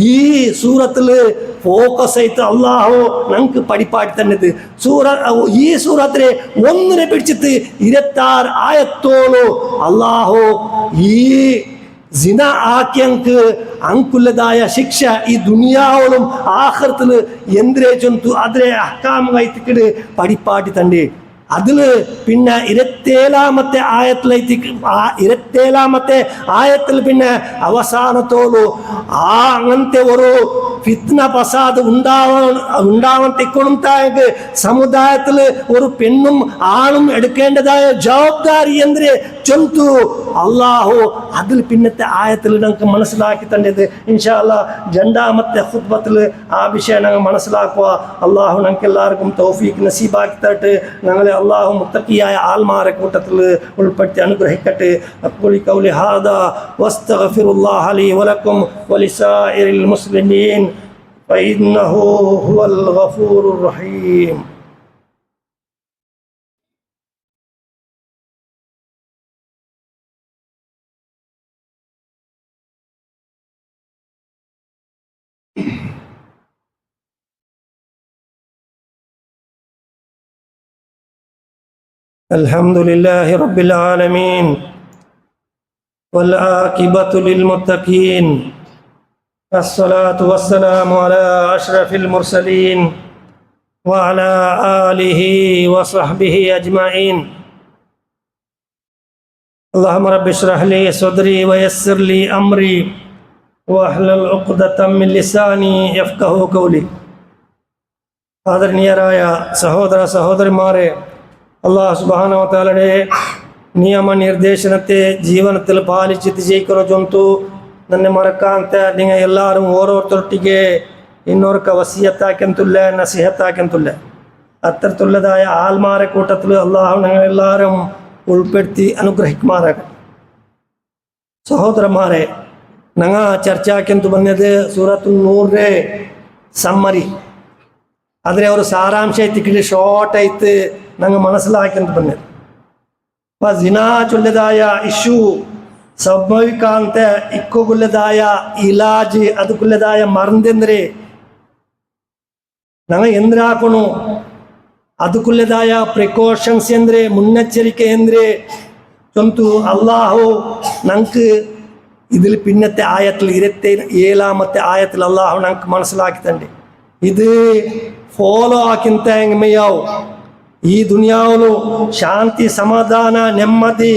ഈ സൂറത്തില് ഫോക്കസ് ആയിട്ട് അള്ളാഹു ഞങ്ങൾക്ക് പഠിപ്പാട്ടി തന്നത്. ഈ സൂറത്തിലെ ഒന്നിനെ പിടിച്ചിട്ട് 26 ആയത്തോളൂ അള്ളാഹു ഈ ജിന ആക്കിയങ്ക് ಅಂಕುಲ್ಲದಾಯ ಶಿಕ್ಷ ಈ ದುನಿಯಾವಳು ಆಖರತಲು ಎಂದ್ರೆ ಜಂತು ಆದರೆ ಅಹ್ಕಾಮೈತಿಕಡೆ ಪಡಿಪಾಟಿ ತಂದೆ. അതില് പിന്നെ 27ാമത്തെ ആയത്തിൽ പിന്നെ അവസാനത്തോളൂ അങ്ങനത്തെ ഒരു ഫിത്ന ഫസാദ് ഉണ്ടാവാൻ തെക്കൊണുത്തായെങ്കിൽ സമുദായത്തിൽ ഒരു പെണ്ണും ആണും എടുക്കേണ്ടതായ ജവാബ്ദാരി എന്തിരെ ചൊന്തു അള്ളാഹു അതിൽ പിന്നത്തെ ആയത്തിൽ ഞങ്ങൾക്ക് മനസ്സിലാക്കി തന്നത്. ഇൻഷാ അല്ലാഹ് 2ാമത്തെ ഖുത്ബത്തിൽ ആ വിഷയം ഞങ്ങൾ മനസ്സിലാക്കുക. അള്ളാഹു ഞങ്ങൾക്ക് എല്ലാവർക്കും തൗഫീഖ് നസീബാക്കി തരട്ടെ. ഞങ്ങളെ അള്ളാഹു മുത്തഖിയായ ആൽമാരെ കൂട്ടത്തിൽ ഉൾപ്പെടുത്തി അനുഗ്രഹിക്കട്ടെ. അഖൂലു ഖൗലി ഹാദാ വസ്തഗ്ഫിറുല്ലാഹ ലീ വലക്കും വലിസായിറിൽ മുസ്ലിമീൻ ഫഇന്നഹു ഹുവൽ ഗഫൂറുർ റഹീം. الحمد لله رب العالمين والعاقبة للمتقين الصلاة والسلام على أشرف المرسلين وعلى آله وصحبه أجمعين اللهم رب اشرح لي صدري ويسر لي أمري واحلل عقدة من لساني يفقهوا قولي ആദരണീയരായ സഹോദര സഹോദരിമാരെ, അല്ലാഹു സുബ്ഹാനഹു വ തആലയുടെ നിയമനിർദ്ദേശനത്തെ ജീവിതത്തിൽ പാലിച്ചിട്ട് ജയിക്കുന്ന ജಂತು ನನ್ನ ಮರಕಾಂತ നിങ്ങൾ എല്ലാവരും ഓരോരുത്തരൊട്ടിಗೆ ಇನ್ನೋರ್ಕ വസിയത്താക്കಂತುല്ല നസിഹത്താക്കಂತುല്ല അത്തരത്തിലുള്ളതായ ആൽമാരെ കൂട്ടത്തിൽ അല്ലാഹു ഞങ്ങളെല്ലാവരും ഉൾപ്പെടുത്തി അനുഗ്രഹിക്കുമാറാകട്ടെ. സഹോദരന്മാരെ, ഞങ്ങൾ ചർച്ചയാക്കಂತು ಬಂದಿದೆ സൂറത്തുൽ നൂറിന്റെ സമ്മറി. ಆದರೆ ಅವರು ಸಾರಾಂಶ ಐತಿ ಶಾರ್ಟ್ ಐತಿ ನಂಗೆ ಮನಸ್ಸಿಲಾಕಂತ ಬಂದಿದೆ. ಜಿನಾ ಚೊಲ್ಲದಾಯ ಇಶ್ಯೂ ಸಂಭವಿಕಾಂತ ಇಕ್ಕೋಗುಲ್ಲದಾಯ ಇಲಾಜ್ ಅದಕ್ಕುಲ್ಲದಾಯ ಮರಂದೆಂದ್ರೆ ನಂಗೆ ಎಂದ್ರೆ ಹಾಕೋಣ ಅದಕ್ಕುಲ್ಲದಾಯ ಪ್ರಿಕಾಷನ್ಸ್ ಎಂದ್ರೆ ಮುನ್ನೆಚ್ಚರಿಕೆ ಎಂದ್ರೆ ചൊന്തു അള്ളാഹു ഞങ്ങൾക്ക് ഇതിൽ പിന്നത്തെ ആയത്തിൽ 27ാമത്തെ ആയത്തിൽ അള്ളാഹു ഞങ്ങൾക്ക് മനസ്സിലാക്കിത്തണ്ട്. ഇത് ഫോളോ ആക്കിಂತ ಹೆಂಗಮೆಯಾವು ಈ ದುನಿಯಾವಲು ಶಾಂತಿ ಸಮಾಧಾನ ನೆಮ್ಮದಿ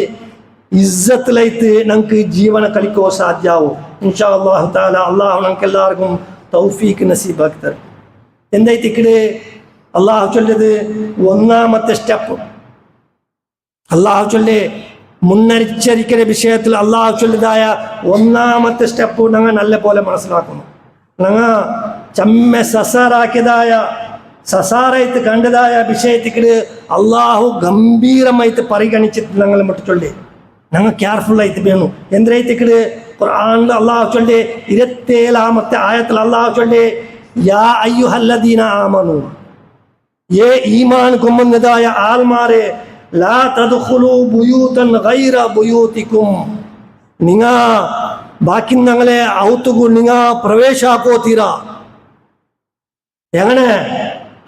ಇಜ್ಜತ್ಲೈತಿ ನಂಗೆ ಜೀವನ ಕಲಿಕೋ ಸಾಧ್ಯವು ಇನ್ಶಾ ಅಲ್ಲಾಹು ತಾಲ. ಅಲ್ಲಾಹು ನಂಗೆಲ್ಲರಿಗೂ ತೌಫೀಕ್ ನಸೀಬ್ ಆಗ್ತಾರೆ. ಎಂದೈತಿ ಕಡೆ അള്ളാഹു ചൊല്ലത് ഒന്നാമത്തെ സ്റ്റെപ്പ്. അള്ളാഹു ചൊല്ലി മുന്നറിച്ചരിക്കുന്ന വിഷയത്തിൽ അള്ളാഹു ചൊല്ലിയതായ ഒന്നാമത്തെ സ്റ്റെപ്പ് ഞങ്ങൾ നല്ല പോലെ മനസ്സിലാക്കുന്നു. ഞങ്ങൾ ചമ്മ സസാറാക്കിയതായ സസാറായിട്ട് കണ്ടതായ വിഷയത്തിക്ക് അള്ളാഹു ഗംഭീരമായിട്ട് പരിഗണിച്ചിട്ട് ഞങ്ങൾ മറ്റു ചൊല്ലി ഞങ്ങൾ കെയർഫുള്ളായിട്ട് വേണം. എന്തിനൈത്തിക്ക് ഖുർആനിൽ അള്ളാഹു ചൊല്ലി 27ാമത്തെ ആയത്തിൽ അള്ളാഹു ചൊല്ലി യാ അയ്യുഹല്ലദീന ആമനു, ഏ ഈമാൻ കൊമ്പന്നതായ ആൽമാരെ ലാ തദ്ഖുലൂ ബുയൂതൻ ഗൈറ ബുയൂതികും, നിങ്ങ ബാക്കി ഞങ്ങളെ ഔത്തുകു നിങ്ങ പ്രവേശാക്കോತೀರ എങ്ങനെ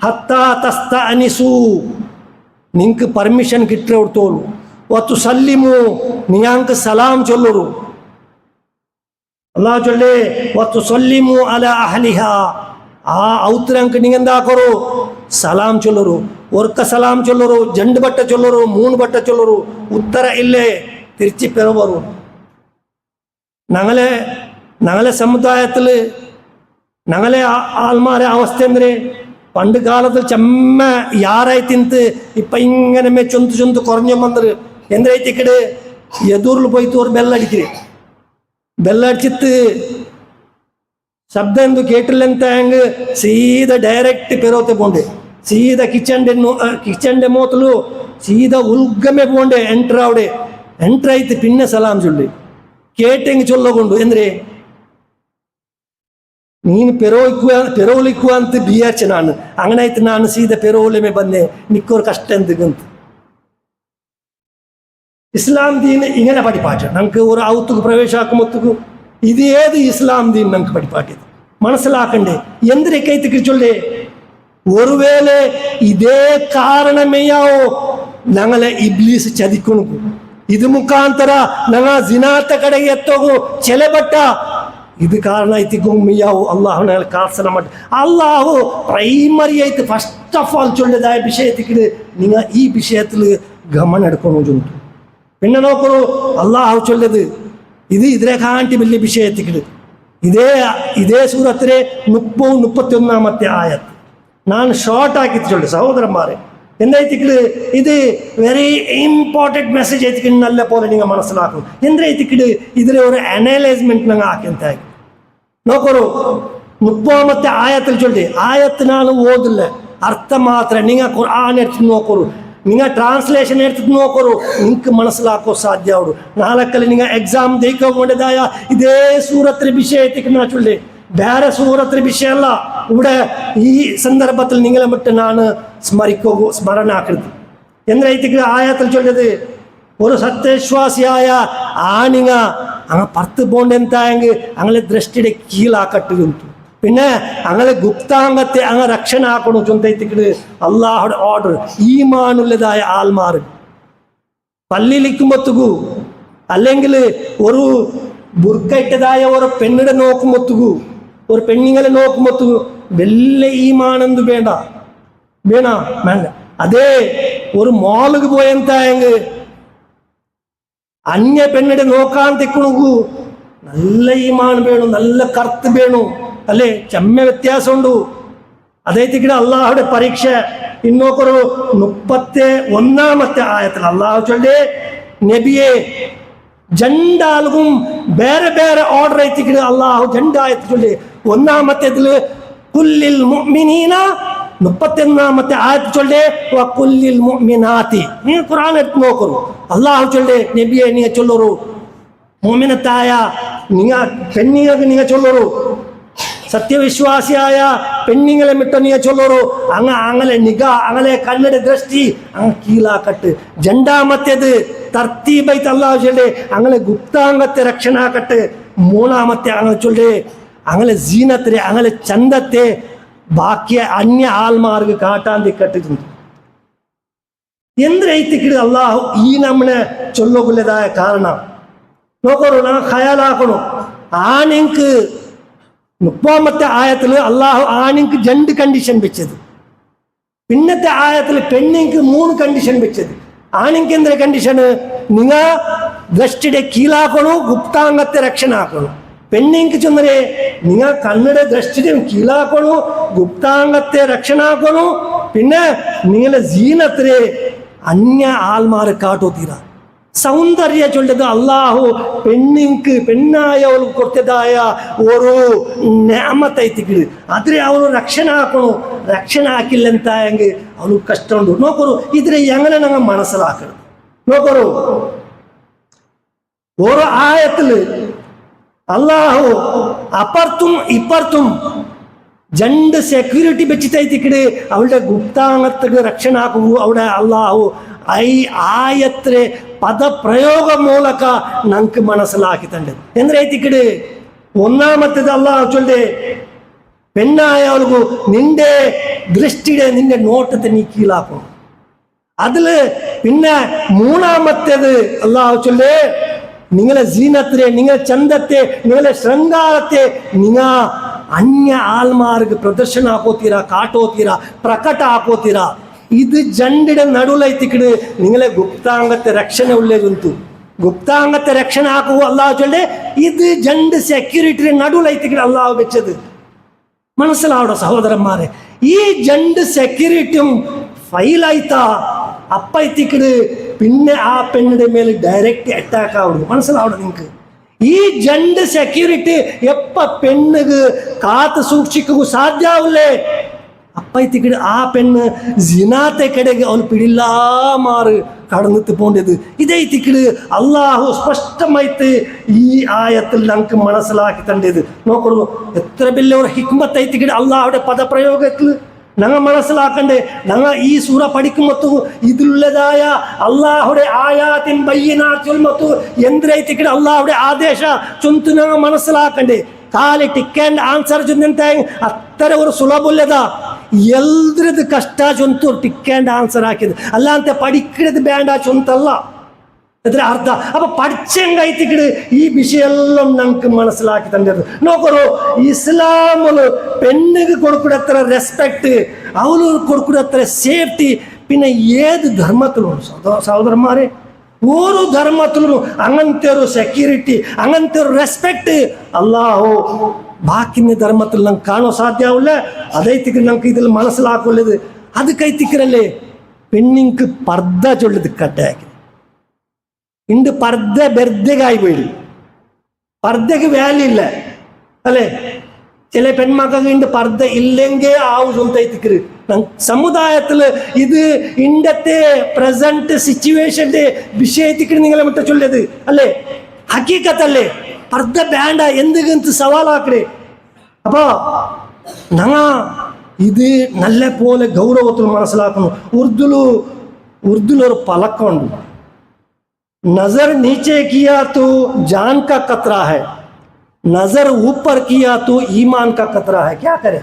ഹത്താ തസ്തഅനിസു, നിങ്ങൾക്ക് പെർമിഷൻ കിട്ടിയോടത്തോളൂ. വതുസല്ലിമു, നിങ്ങൾക്ക് സലാം ചൊല്ലൂ. അല്ലാഹു ചൊല്ലേ വതുസല്ലിമു അലാ അഹ്ലിഹാ, ആ ഔത്തരങ്ങൾക്ക് നിങ്ങൾ എന്താക്കറു സലാം ചൊല്ലರು. ഒർക്ക സലാം ചൊല്ലರು, 2 ಬಟ್ಟ ചൊല്ലರು, 3 ಬಟ್ಟ ചൊല്ലರು. ഉത്തര ഇല്ലേ തിരിച്ചു പെറുവറു. ഞങ്ങളെ സമുദായത്തിൽ ഞങ്ങളെ ആൾമാരെ അവസ്ഥ എന്തിന് പണ്ട് കാലത്തിൽ ചെമ്മ യാറായി തിന്ത് ഇപ്പം ഇങ്ങനെ ചൊന്ത് കുറഞ്ഞു വന്നത് എന്തായിട്ടിക്കട് എതിർല് പോയിട്ട് ഒരു ബെല്ലടിക്കര്. ബെല്ലടിച്ചിട്ട് ശബ്ദം എന്തു കേട്ടില്ലെന്ത ಹೆಂಗೆ സീത ഡയറക്റ്റ് പെരോത്തെ പോണ്ടേ, സീത കിച്ചൻ്റെ മൂത്തಲು സീത ഉൽഗമೆ പോണ്ടേ. ಎಂಟ್ರ್ അവിടെ ಎಂಟ್ರ್ ಆಯ್ತು പിന്നെ സലാം ചൊല്ലി കേട്ടെങ്കിൽ ചൊല്ലകൊണ്ട് എന്തിരെ ನೀನು ಪೆರೋಲಿಕ್ಕುವ ಅಂತ ಬಿಯಾಚೆ ನಾನು അങ്ങനെ ಆಯ್ತು. ನಾನು ಸೀದ ಪೆರೋಲೆಮೆ ಬಂದೆ ನಿಕ್ಕೋರು ಕಷ್ಟ എന്തെങ്കിലും. ഇസ്ലാം ദീൻ ഇങ്ങനെ പഠിപ്പാറ്റ നമുക്ക് ഒരു ഔത്തുക്ക് പ്രവേശാക്കുമ്പത്തുക്കും ഇത് ഏത് ഇസ്ലാം ദീൻ നമുക്ക് പഠിപ്പാട്ടിയത് മനസ്സിലാക്കണ്ടേ. എന്തിനൊക്കെ ചൊല്ലേ ഒരുവേളെ ഇതേ കാരണമേയാവോ ഞങ്ങളെ ഇബ്ലീസ് ചതിക്കുന്നു. ഇത് മുഖാന്തര ഞങ്ങൾ ജിനാത്ത കಡೆಗೆ ಎತ್ತೋಗು ಚೆಲೆಬಟ್ಟ ಇದು ಕಾರಣ ಐತಿಗೂ ಮಿಯಾವು ಅಲ್ಲಾಹು ഞങ്ങൾ കാർസന മട്ട്. അള്ളാഹു പ്രൈമറി ആയിട്ട് ഫസ്റ്റ് ഓഫ് ഓൾ ചൊല്ലിയതായ വിഷയത്തിക്ക് നിങ്ങൾ ഈ വിഷയത്തിൽ ഗമനം എടുക്കണം ചൊല്ലും. പിന്നെ നോക്കൂ അള്ളാഹു ചൊല്ലിയത് ഇത് ഇതിനെ കാണ്ടി വലിയ വിഷയത്തിക്ക് ഇതേ സൂറത്തിലെ 30-31ാമത്തെ ആയത്ത് ನಾನು ಶಾರ್ಟ್ ಆಗಿತ್ತು ಚೊಲ್ಲಿ ಸಹೋದರന്മാരെ. എന്തായിത്തിക്ക് ഇത് വെരി ഇമ്പോർട്ടൻറ്റ് മെസ്സേജ് ആയിത്തിക്ക് നല്ല പോലെ നിങ്ങൾ മനസ്സിലാക്കും. എന്തായിത്തിക്ക് ഇതിലെ ഒരു അനലൈസ്മെന്റ് ഞങ്ങൾ ആക്കിയ നോക്കൂ 30ാമത്തെ ആയത്തിൽ ചൊല്ലി ആയത്ത് ನಾನು ಓದಿಲ್ಲ ಅರ್ಥ ಮಾತ್ರ. നിങ്ങൾ ഖുർആൻ എടുത്ത് നോക്കൂ, നിങ്ങൾ ട്രാൻസ്ലേഷൻ എടുത്ത് നോക്കൂ, നിങ്ങൾക്ക് മനസ്സിലാക്കോ സാധ്യ ആവും. നാളെക്കല്ല നിങ്ങൾ എക്സാം ജയിക്കൊണ്ടതായ ഇതേ സൂറത്തിലെ വിഷയത്തേക്ക് ഞാൻ ചൊല്ലി ಬೇರೆ ಸೂರತ್ರ ವಿಷಯ ಅಲ್ಲ. ഇവിടെ ഈ സന്ദർഭത്തിൽ നിങ്ങളെ വിട്ട് ನಾನು സ്മരണ ആക്കരുത്. എന്തായിത്തേക്ക് ആയത്തിൽ ചൊല്ലത് ഒരു സത്യവിശ്വാസിയായ ആണിങ്ങ അങ്ങ് പുറത്ത് പോണ്ടെന്തായെങ്കിൽ അങ്ങനെ ദൃഷ്ടിയുടെ കീഴാക്കട്ടിരുന്നു. പിന്നെ അങ്ങനെ ഗുപ്താംഗത്തെ അങ്ങ് രക്ഷണ ആക്കണു ചൊന്തൈത്തിക്ക് അള്ളാഹുടെ ഓർഡർ. ഈമാനുള്ളതായ ആൾമാർ പല്ലിലിക്കുമ്പത്തുകു അല്ലെങ്കിൽ ഒരു ബുർക്കയിട്ടതായ ഒരു പെണ്ണിടെ നോക്കുമ്പത്തുകു ഒരു പെണ്ണിങ്ങളെ നോക്കുമ്പത്തുകു വലിയ ഈമാനെന്ത് വേണ്ട വേണ വേണ്ട. അതേ ഒരു മോളിക്ക് പോയെന്തായെങ്കിൽ അന്യ പെണ്ണിടെ നോക്കാൻ തെക്കണു നല്ല ഈമാൻ വേണു, നല്ല കറുത്ത് വേണു അല്ലേ, ചെമ്മ വ്യത്യാസമുണ്ടു. അദ്ദേഹത്തിക്കിടെ അള്ളാഹുടെ പരീക്ഷ ഇന്നൊക്കൊരു 31 ആയത്തിൽ അള്ളാഹു ചൊല്ലേ നബിയെ ജണ്ടാൽക്കും ಬೇರೆ ಬೇರೆ ഓർഡർ എത്തിക്കിടെ അള്ളാഹു ജണ്ടായത്ത് ചൊല്ലി. ഒന്നാമത്തേതില് കുല്ലിൽ മുഅ്മിനീന 31 ആയത്ത് ചൊല്ലേ വകുല്ലിൽ മുഅ്മിനാത്തി. നീ ഖുർആൻ എടുത്ത് നോക്കൂ. അള്ളാഹു ചൊല്ലേ നബിയെ നീ ചൊല്ലൂ മുഅ്മിനത്തായ നിങ്ങ പെണ്ണിങ്ങൾക്ക് നീ ചൊല്ലൂ, സത്യവിശ്വാസിയായ പെണ്ണിങ്ങളെ മിട്ട നീ ചൊല്ലൂ അങ്ങനെ നിഗ അങ്ങനെ കണ്ണട ദൃഷ്ടി അങ്ങ് കീഴാക്കട്ട്. രണ്ടാമത്തേത് തർത്തീബൈത്ത് അള്ളാഹു ചൊല്ലേ അങ്ങനെ ഗുപ്താംഗത്തെ രക്ഷണാക്കട്ട്. മൂന്നാമത്തെ അങ്ങനെ ചൊല്ലേ അങ്ങനെ ജീനത്തെ അങ്ങനെ ചന്തത്തെ ബാക്കിയ അന്യ ആൾമാർക്ക് കാട്ടാൻ തിക്കട്ടിട്ടുണ്ട്. എന്തിനൈത്തിക്കിട് അള്ളാഹു ഈ നമ്മളെ ചൊല്ലുകൊള്ളതായ കാരണം നോക്കണു, നാം ഖയാലാക്കണു. ആണിക്ക് 30 ആയത്തിൽ അള്ളാഹു ആണിക്ക് 2 കണ്ടീഷൻ വെച്ചത്, പിന്നത്തെ ആയത്തിൽ പെണ്ണിക്ക് 3 കണ്ടീഷൻ വെച്ചത്. ആണിക്ക് എന്തൊരു കണ്ടീഷന്? നിങ്ങ ദൃഷ്ടിയുടെ കീഴാക്കണു, ഗുപ്താംഗത്തെ രക്ഷനാക്കണു. പെണ്ണിക്ക് ചെന്നരെ നിങ്ങ കണ്ണിടെ ദൃഷ്ടിയുടെ കീഴാക്കണു, ഗുപ്താംഗത്തെ രക്ഷനാക്കണു. പിന്നെ നിങ്ങളെ ജീനത്തിലെ അന്യ ആൾമാരെ കാട്ടു തീരാ. സൗന്ദര്യ ചൊല്ലത് അള്ളാഹു പെണ്ണിക്ക് പെണ്ണായവൾക്ക് കൊടുത്തതായ ഒരു നിഅമത്തൈത്തിക്കിട് അതിനെ അവൾ രക്ഷനാക്കണു. രക്ഷനാക്കില്ലെന്തായെങ്കിൽ അവൾ കഷ്ടമുണ്ട്. നോക്കൂ ഇതിനെ എങ്ങനെ ഞങ്ങൾ മനസ്സിലാക്കണം. നോക്കൂ ഒരു ആയത്തില് അള്ളാഹു അപ്പുറത്തും ഇപ്പുറത്തും 2 സെക്യൂരിറ്റി വെച്ചിട്ടൈത്തിക്കിട് അവളുടെ ഗുപ്താംഗത്തിന് രക്ഷനാക്കൂ. അവിടെ അള്ളാഹു ഈ ആയത്തിലെ പദപ്രയോഗ മൂലക നമുക്ക് മനസ്സിലാക്കിയിട്ടുണ്ട്. എന്തിനൈത്തിക്കിട് ഒന്നാമത്തേത് അള്ളാഹു ചൊല്ലേ പെണ്ണായവൾക്ക് നിന്റെ ദൃഷ്ടിയുടെ നിന്റെ നോട്ടത്തെ നീ കീഴാക്കണം. അതില് പിന്നെ മൂന്നാമത്തേത് അള്ളാഹു ചൊല്ലേ നിങ്ങളെ ജീനത്തെ നിങ്ങളെ ചന്തത്തെ നിങ്ങളെ ശൃംഗാരത്തെ നിങ്ങ അന്യ ആൾമാർക്ക് പ്രദർശനാക്കോത്തീര കാട്ടോത്തീര പ്രകಟ ಹಾಕೋತೀರ. ഇത് 2ടെ നടുവിലെത്തിക്കിട് നിങ്ങളെ ഗുപ്താംഗത്തെ രക്ഷണ ഉള്ളതുಂಟು. ഗുപ്താംഗത്തെ രക്ഷണ ಹಾಕುವ അള്ളാഹു ചൊല്ലേ ഇത് 2 സെക്യൂരിറ്റിയുടെ നടുവിലെത്തിക്കിട് അള്ളാഹു വെച്ചത്. മനസ്സിലാവട സഹോദരന്മാരെ, ഈ 2 സെക്യൂരിറ്റിയും ഫൈലായിത്താ അപ്പ എത്തിക്കിട് പിന്നെ ആ പെണ്ണിന്റെ മേലെ ഡയറക്റ്റ് അറ്റാക്ക് ആവുന്നു. മനസ്സിലാവണം നിങ്ങൾക്ക്. ഈ 2 സെക്യൂരിറ്റി എപ്പ പെണ്ണുക്ക് കാത്തു സൂക്ഷിക്കുക സാധ്യാവില്ലേ അപ്പ എത്തിക്കിട് ആ പെണ്ണ് ജിനാത്തെ കിടക്ക് അവൾ പിടില്ലാമാറ് കടന്നിട്ട് പോണ്ടത്. ഇതേ തിക്കിട് അള്ളാഹു സ്പഷ്ടമായിട്ട് ഈ ആയത്തിൽ നമുക്ക് മനസ്സിലാക്കി തണ്ടത്. നോക്കൂ എത്ര വലിയ ഒരു ഹിക്മത്തൈത്തിക്കിട് അള്ളാഹുടെ പദപ്രയോഗത്തിൽ ഞങ്ങൾ മനസ്സിലാക്കണ്ടേ. ഞങ്ങൾ ഈ സൂറ പഠിക്കുമ്പത്തു ഇതിലുള്ളതായ അള്ളാഹുടെ ആയാത്തിൻ ബയ്യിനാത്തുൽമത്തു എന്തിനൈത്തിക്കിട് അള്ളാഹുടെ ആദേശ ചൊന്തു ഞങ്ങൾ മനസ്സിലാക്കണ്ടേ. ಖಾಲಿ ಟಿಕ್ ಆ್ಯಂಡ್ ಆನ್ಸರ್ ಜೊತೆ ಅತ್ತರ ಅವರು ಸುಲಭ ಇಲ್ಲದ ಎಲ್ದ್ರದ್ದು ಕಷ್ಟ ಚೊಂತು ಟಿಕ್ ಆ್ಯಂಡ್ ಆನ್ಸರ್ ಹಾಕಿದ್ದು ಅಲ್ಲ ಅಂತ ಪಡಿಕ್ಕಿಡದು ಬ್ಯಾಂಡ ಚೊಂತಲ್ಲ ಅದ್ರ ಅರ್ಥ. ಅಪ್ಪ പഠിച്ചെങ്കൈത്തിക്കിട് ഈ വിഷയെല്ലാം നമുക്ക് മനസ്സിലാക്കി തന്നത്. നോക്കൂ ഇസ്ലാമില് പെണ്ണുക്ക് കൊടുക്കുന്നത്ര റെസ്പെക്ട് അവള് കൊടുക്കുന്നത്ര സേഫ്റ്റി പിന്നെ ഏത് ധർമ്മത്തിലുണ്ട് സഹോദരന്മാരെ. ഓരോ ധർമ്മത്തിലും അങ്ങനത്തെ ഒരു സെക്യൂരിറ്റി അങ്ങനത്തെ ഒരു റെസ്പെക്ട് അള്ളാഹു ബാക്കിന്റെ ധർമ്മത്തിൽ നമുക്ക് കാണാൻ സാധ്യമാവില്ല. അതൈത്തിക്ക് നമുക്ക് ഇതിൽ മനസ്സിലാക്കുള്ളത് അത് കൈത്തിക്കരല്ലേ പെണ്ണിക്ക് പർദ്ദ ചൊല്ലത് കട്ടാക്കി ഇണ്ട് പർദ്ദ ബെർദകായി പോയി പർദ്ദക്ക് വാല്യൂ ഇല്ല അല്ലേ. ചില പെൺമക്കൾക്ക് ഇണ്ട് പർദ്ദ ഇല്ലെങ്കിൽ ആവുന്നൈത്തിക്കര് സമുദായത്തിൽ ഇത് ഇന്നത്തെ പ്രസന്റ് സിറ്റുവേഷന്റെ വിഷയത്തിക്ക് നിങ്ങളെ വിട്ട ചൊല്ലത് അല്ലേ ഹക്കീക്കത്തല്ലേ. പർദ്ദ വേണ്ട എന്തെങ്കിലും സവാലാക്കണേ. അപ്പോ ഞങ്ങ ഇത് നല്ല പോലെ ഗൗരവത്തിൽ മനസ്സിലാക്കുന്നു. ഉറുദുലൊരു പലക്കമുണ്ട്, नजर नीचे किया तो जान का खतरा है, नजर ऊपर किया तो ईमान का खतरा है. क्या करे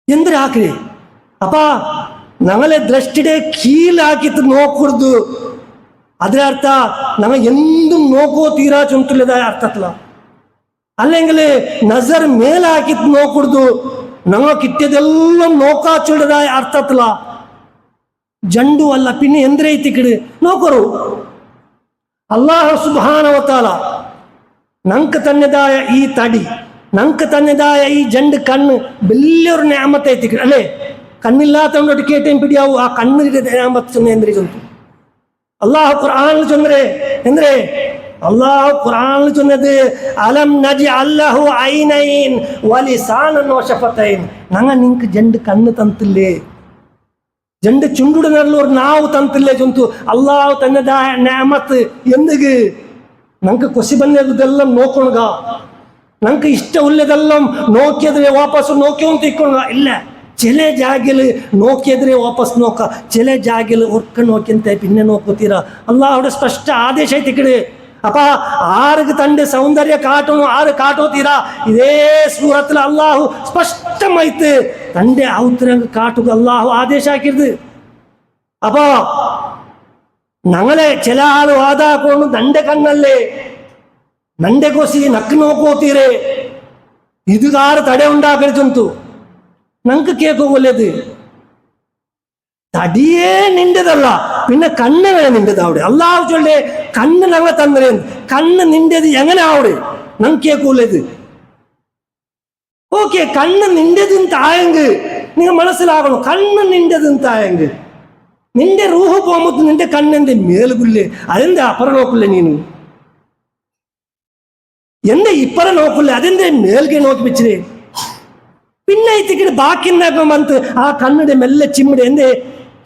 ಎಂದ್ರೆ ಹಾಕ್ರಿ ಅಪ್ಪ ഞങ്ങളെ ദൃഷ്ടിയുടെ കീഴിലാക്കിയിട്ട് നോക്കരുത്. അതിനർത്ഥ ഞങ്ങൾ എന്തും നോക്കോ തീരാ ചൊന്തുള്ളതായ അർത്ഥത്തില. അല്ലെങ്കിൽ നസർ മേലാക്കിയിട്ട് നോക്കരുത്, ഞങ്ങൾ കിട്ടിയതെല്ലാം നോക്കാച്ചുള്ളതായ അർത്ഥത്തില. ജണ്ടു അല്ല, പിന്നെ എന്തിനൈത്തിക്കിട് നോക്കರು. അല്ലാഹു സുബ്ഹാനഹു വ തആല ഞങ്ങൾക്ക് തന്നതായ ഈ തടി, ഞങ്ങൾക്ക് തന്നതായ ഈ ജണ്ട് കണ്ണ് വലിയൊരു നിഅമത്തൈത്തിക്കിട് അല്ലേ. കണ്ണില്ലാത്തവനോട് കേട്ടേം പിടിയാവൂ ആ കണ്ണിന്റെ നിഅമത്ത് ചൊന്ന എന്തിനു ചൊന്നു. അല്ലാഹു ഖുർആനിൽ ചൊന്നരെ എന്തിനെ? അല്ലാഹു ഖുർആനിൽ ചൊന്നത് അലം നജ്അൽ ലഹു ഐനൈൻ വലിസാനൻ വശഫതൈൻ. ഞങ്ങൾ നിങ്ങൾക്ക് ജണ്ട് കണ്ണ് തന്നില്ലേ, ജണ്ട് ചുണ്ടുടനുള്ള ഒരു നാവ് തന്നില്ലേ ചൊന്തു. അല്ലാഹു തന്നതായ നിഅമത്ത് എന്തിಗೆ ഞങ്ങൾക്ക് കൊസി ಬಂದದೆಲ್ಲം നോക്കണുക, ഞങ്ങൾക്ക് ഇഷ്ടമുള്ളതെല്ലാം നോക്കിയതിനെ വാಪಸ್ നോക്കിയൊന്നും തിക്കൊള്ളുക ഇല്ല. ചില ജാഗില് നോക്കിയതിനെ വാಪಸ್ നോക്ക, ചില ജാഗില് ഒർക്ക നോക്കിയಂತೆ പിന്നെ നോക്കുತ್ತೀರಾ. അല്ലാഹുടെ സ്പഷ്ട ಆದೇಶ ಐತಿಕಡೆ. ಅಪ್ಪ ಆರಿಗೆ ತಂದೆ ಸೌಂದರ್ಯ ಕಾಟೋನು ಆರು ಕಾಟೋತೀರಾ. ಇದೇ ಸೂರத்தில் ಅಲ್ಲಾಹು ಸ್ಪಷ್ಟമായിട്ട് തന്റെ ഔത്തരങ്ങൾ കാട്ടുക അല്ലാഹു ആദേശ ആക്കിയത്. അപ്പൊ ഞങ്ങളെ ചില ആള് വാതാക്കുന്നു തന്റെ കണ്ണല്ലേ, നന്റെ കൊസി നക്ക് നോക്കോത്തീരെ, ഇതുകാറ് തട ഉണ്ടാക്കരുത്. ഞങ്ങൾക്ക് കേൾക്കുമല്ലേത് തടിയേ നിന്റേതല്ല, പിന്നെ കണ്ണ് വേണം നിന്റേത്. അവിടെ അല്ലാഹു ചൊല്ലേ കണ്ണ് ഞങ്ങൾ തന്നേ, കണ്ണ് നിന്റേത് എങ്ങനെ അവിടെ ഞങ്ങൾക്ക് കേൾക്കൂലേത്. ഓക്കെ, കണ്ണ് നിന്റേതും തായെങ്കിൽ നിങ്ങൾ മനസ്സിലാകണം. കണ്ണ് നിന്റേതും തായെങ്കിൽ നിന്റെ റൂഹ് പോകുമ്പോ നിന്റെ കണ്ണെന്റെ മേലുകുല്ലേ, അതെന്താ അപ്പുറ നോക്കില്ലേ നീನು? എന്റെ ഇപ്പറ നോക്കില്ലേ, അതെന്താ മേൽಗೆ നോക്കി വെച്ചേ? പിന്നെ ഇത്തിക്കിട്ട് ബാക്കി വന്നിട്ട് ആ കണ്ണിടെ മെല്ലെ ചിമ്മിടെ എന്തേ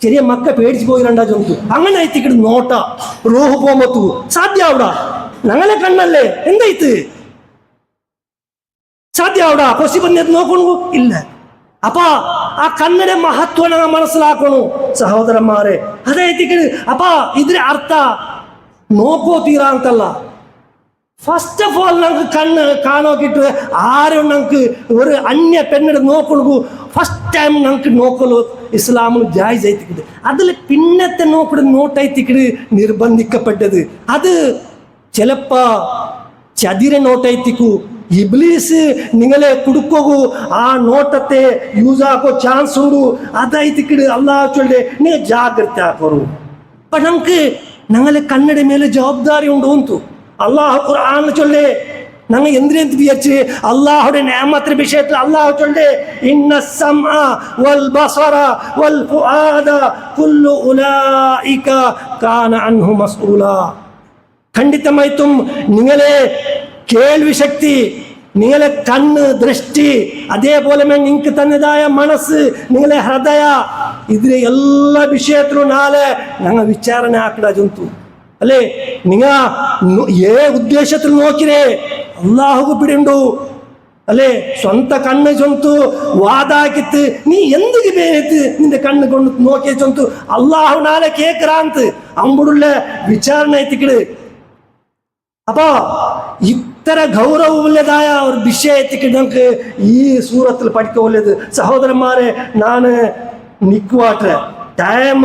ചെറിയ മക്ക പേടിച്ചു പോയിരണ്ടാ ചൊന്തു. അങ്ങനെ ഇത്തിക്കിട്ട് നോട്ട റൂഹ് പോകുമ്പോ സാധ്യ അവിടെ ഞങ്ങളെ കണ്ണല്ലേ എന്തായിത്ത് സാധ്യ അവിടെ കൊസി ಬಂದದ್ದು നോക്കണു ഇല്ല. അപ്പൊ ആ കണ്ണിന്റെ മഹത്വം ഞങ്ങൾ മനസ്സിലാക്കണു സഹോദരന്മാരെ. അതായത് അപ്പ ഇതിന്റെ അർത്ഥ നോക്കോ തീരാ ಅಂತಲ್ಲ. ഫസ്റ്റ് ഓഫ് ഓൾ ഞങ്ങൾക്ക് കണ്ണ് കാണോക്കിട്ട് ആരും ഞങ്ങൾക്ക് ഒരു അന്യ പെണ്ണിടെ നോക്കണു ഫസ്റ്റ് ടൈം ഞങ്ങൾക്ക് നോക്കಲು ഇസ്ലാമിൽ ജായിസ് ആയിത്തിക്കിട്. അതിൽ പിന്നത്തെ നോക്കട് നോട്ടൈത്തിക്കിട് നിർബന്ധിക്കപ്പെട്ടത്. അത് ചിലപ്പോ ചതിര നോട്ടൈത്തിക്കൂ. ഇബ്ലീസ് നിങ്ങളെ കൊടുക്കൂ, ആ നോട്ടത്തെ യൂസ് ആക്കോ ചാൻസ് ഉണ്ടു. അതായിത്തിക്കിട് അല്ലാഹു ചൊല്ലേ നീ ജാഗ്രത ആക്കൂ. അപ്പൊ ഞങ്ങൾക്ക് ഞങ്ങളെ കണ്ണിടെ മേലെ ജവാബ്ദാരി ഉണ്ടോ ಅಂತು അല്ലാഹു ഖുർആനിൽ ചൊല്ലേ. ഞങ്ങൾ എന്തിനെന്ത് വിചാരിച്ച് അല്ലാഹുടെ നിഅമത്തിന്റെ വിഷയത്തിൽ അല്ലാഹു ചൊല്ലേ ഇന്ന സമഅ വൽ ബസറ വൽ ഫുആദ കുല്ലു ഉലൈക കാന അൻഹു മസ്ഊല. ഖണ്ഡിതമായിട്ടും നിങ്ങളെ കേൾവി ശക്തി, നിങ്ങളെ കണ്ണ് ദൃഷ്ടി, അതേപോലെ നിങ്ങൾക്ക് തന്നതായ മനസ്സ്, നിങ്ങളെ ഹൃദയ, ഇതിലെ എല്ലാ വിഷയത്തിലും നാളെ ഞങ്ങൾ വിചാരണ ആക്കട ജന്തു അല്ലേ. നിങ്ങ ഉദ്ദേശത്തിൽ നോക്കിരേ അല്ലാഹുക്ക് പിടിയുണ്ടു അല്ലേ. സ്വന്ത കണ്ണ് ചൊന്തു വാതാക്കിത്ത് നീ എന്തിಗೆ ಬೇರೆത്ത് നിന്റെ കണ്ണ് കൊണ്ട് നോക്കിയ ചൊന്തു അല്ലാഹു നാളെ കേക്കറാന്ത് അമ്പുടുള്ള വിചാരണ എത്തിക്കിട്. അപ്പൊ ഇത്ര ഗൗരവമുള്ളതായ ഒരു വിഷയത്തിക്ക് നമുക്ക് ഈ സൂറത്തിൽ പഠിക്കുള്ളത് സഹോദരന്മാരെ. നാന് നിക്കുവാട്ടെ ടൈം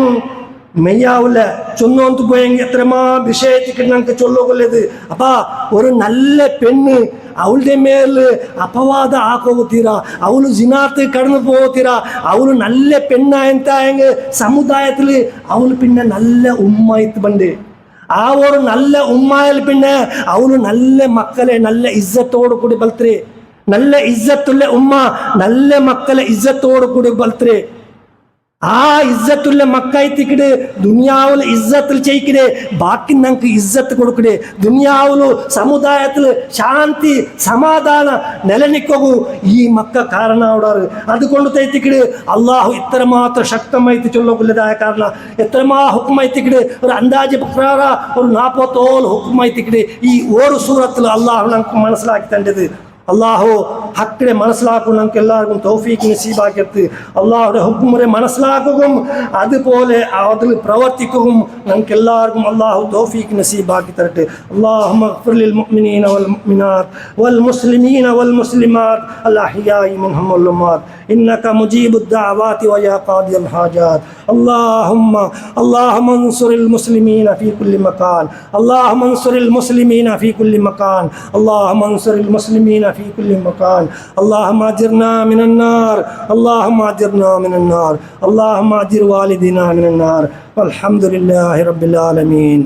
മെയ്യാവില്ല ചൊന്നോന്ത് പോയെങ്കിൽ എത്രമാ വിഷയത്തിക്ക് നമുക്ക് ചൊല്ലുകൊള്ളത്. അപ്പ ഒരു നല്ല പെണ്ണ് അവളുടെ മേല് അപവാദ ആക്കോತೀರಾ, അവള് ജിനാത്ത് കടന്നു പോകತೀರಾ, അവള് നല്ല പെണ്ണായെങ്കിൽ സമുദായത്തിൽ അവള് പിന്നെ നല്ല ഉമ്മായിട്ട് ബണ്ട്. ആ ഒരു നല്ല ഉമ്മായിൽ പിന്നെ അവള് നല്ല മക്കളെ നല്ല ഇജ്ജത്തോടു കൂടി ബൽത്രേ. നല്ല ഇജ്ജത്തുള്ള ഉമ്മ നല്ല മക്കളെ ഇജ്ജത്തോടു കൂടി ബൽത്രേ. ആ ഇജ്ജത്തുള്ള മക്കായിത്തിക്കിട് ദുനിയാവില് ഇജ്ജത്തിൽ ചെയ്യിക്കടേ, ബാക്കി ഞങ്ങൾക്ക് ഇജ്ജത്ത് കൊടുക്കടേ. ദുനിയാവില് സമുദായത്തിൽ ശാന്തി സമാധാന നിലനിൽക്കൂ ഈ മക്ക കാരണ അവിടെ. അതുകൊണ്ട് തയ്ത്തിക്കിട് അള്ളാഹു ഇത്രമാത്രം ശക്തമായിട്ട് ചൊല്ലുള്ളതായ കാരണം എത്രമാ ഹുക്കുമായിത്തിക്കിട് ഒരു അന്താജ് പ്രകാര ഒരു 40 ഹുക്കുമായിത്തിക്കിട് ഈ ഒരു സൂറത്തിൽ അള്ളാഹു ഞങ്ങൾക്ക് മനസ്സിലാക്കി തണ്ടത്. അള്ളാഹു ഹക്കിനെ മനസ്സിലാക്കും നമുക്ക് എല്ലാവർക്കും തൗഫീഖ് നസീബാക്കത്ത്. അള്ളാഹുടെ ഹുക്കുമുറെ മനസ്സിലാക്കുകയും അതുപോലെ അതിൽ പ്രവർത്തിക്കുകയും നമുക്ക് എല്ലാവർക്കും അള്ളാഹു തൗഫീഖ് നസീബാക്കി തരട്ടെ. അല്ലാഹുമ്മ ഗ്ഫിർ ലിൽ മുഅ്മിനീന വൽ മുഅ്മിനാത്ത് വൽ മുസ്ലിമീന വൽ മുസ്ലിമാത്ത് അൽ അഹ്യാഇ മിൻഹും വൽ അംവാത്ത് ഇന്നക മുജീബുദ് ദഅവാതി വയാ ഖാദിയൽ ഹാജാത്ത്. اللهم انصر المسلمين في كل مكان. اللهم انصر المسلمين في كل مكان. اللهم انصر المسلمين في كل مكان. اللهم اجرنا من النار. اللهم اجرنا من النار. اللهم اجر والدينا من النار. والحمد لله رب العالمين.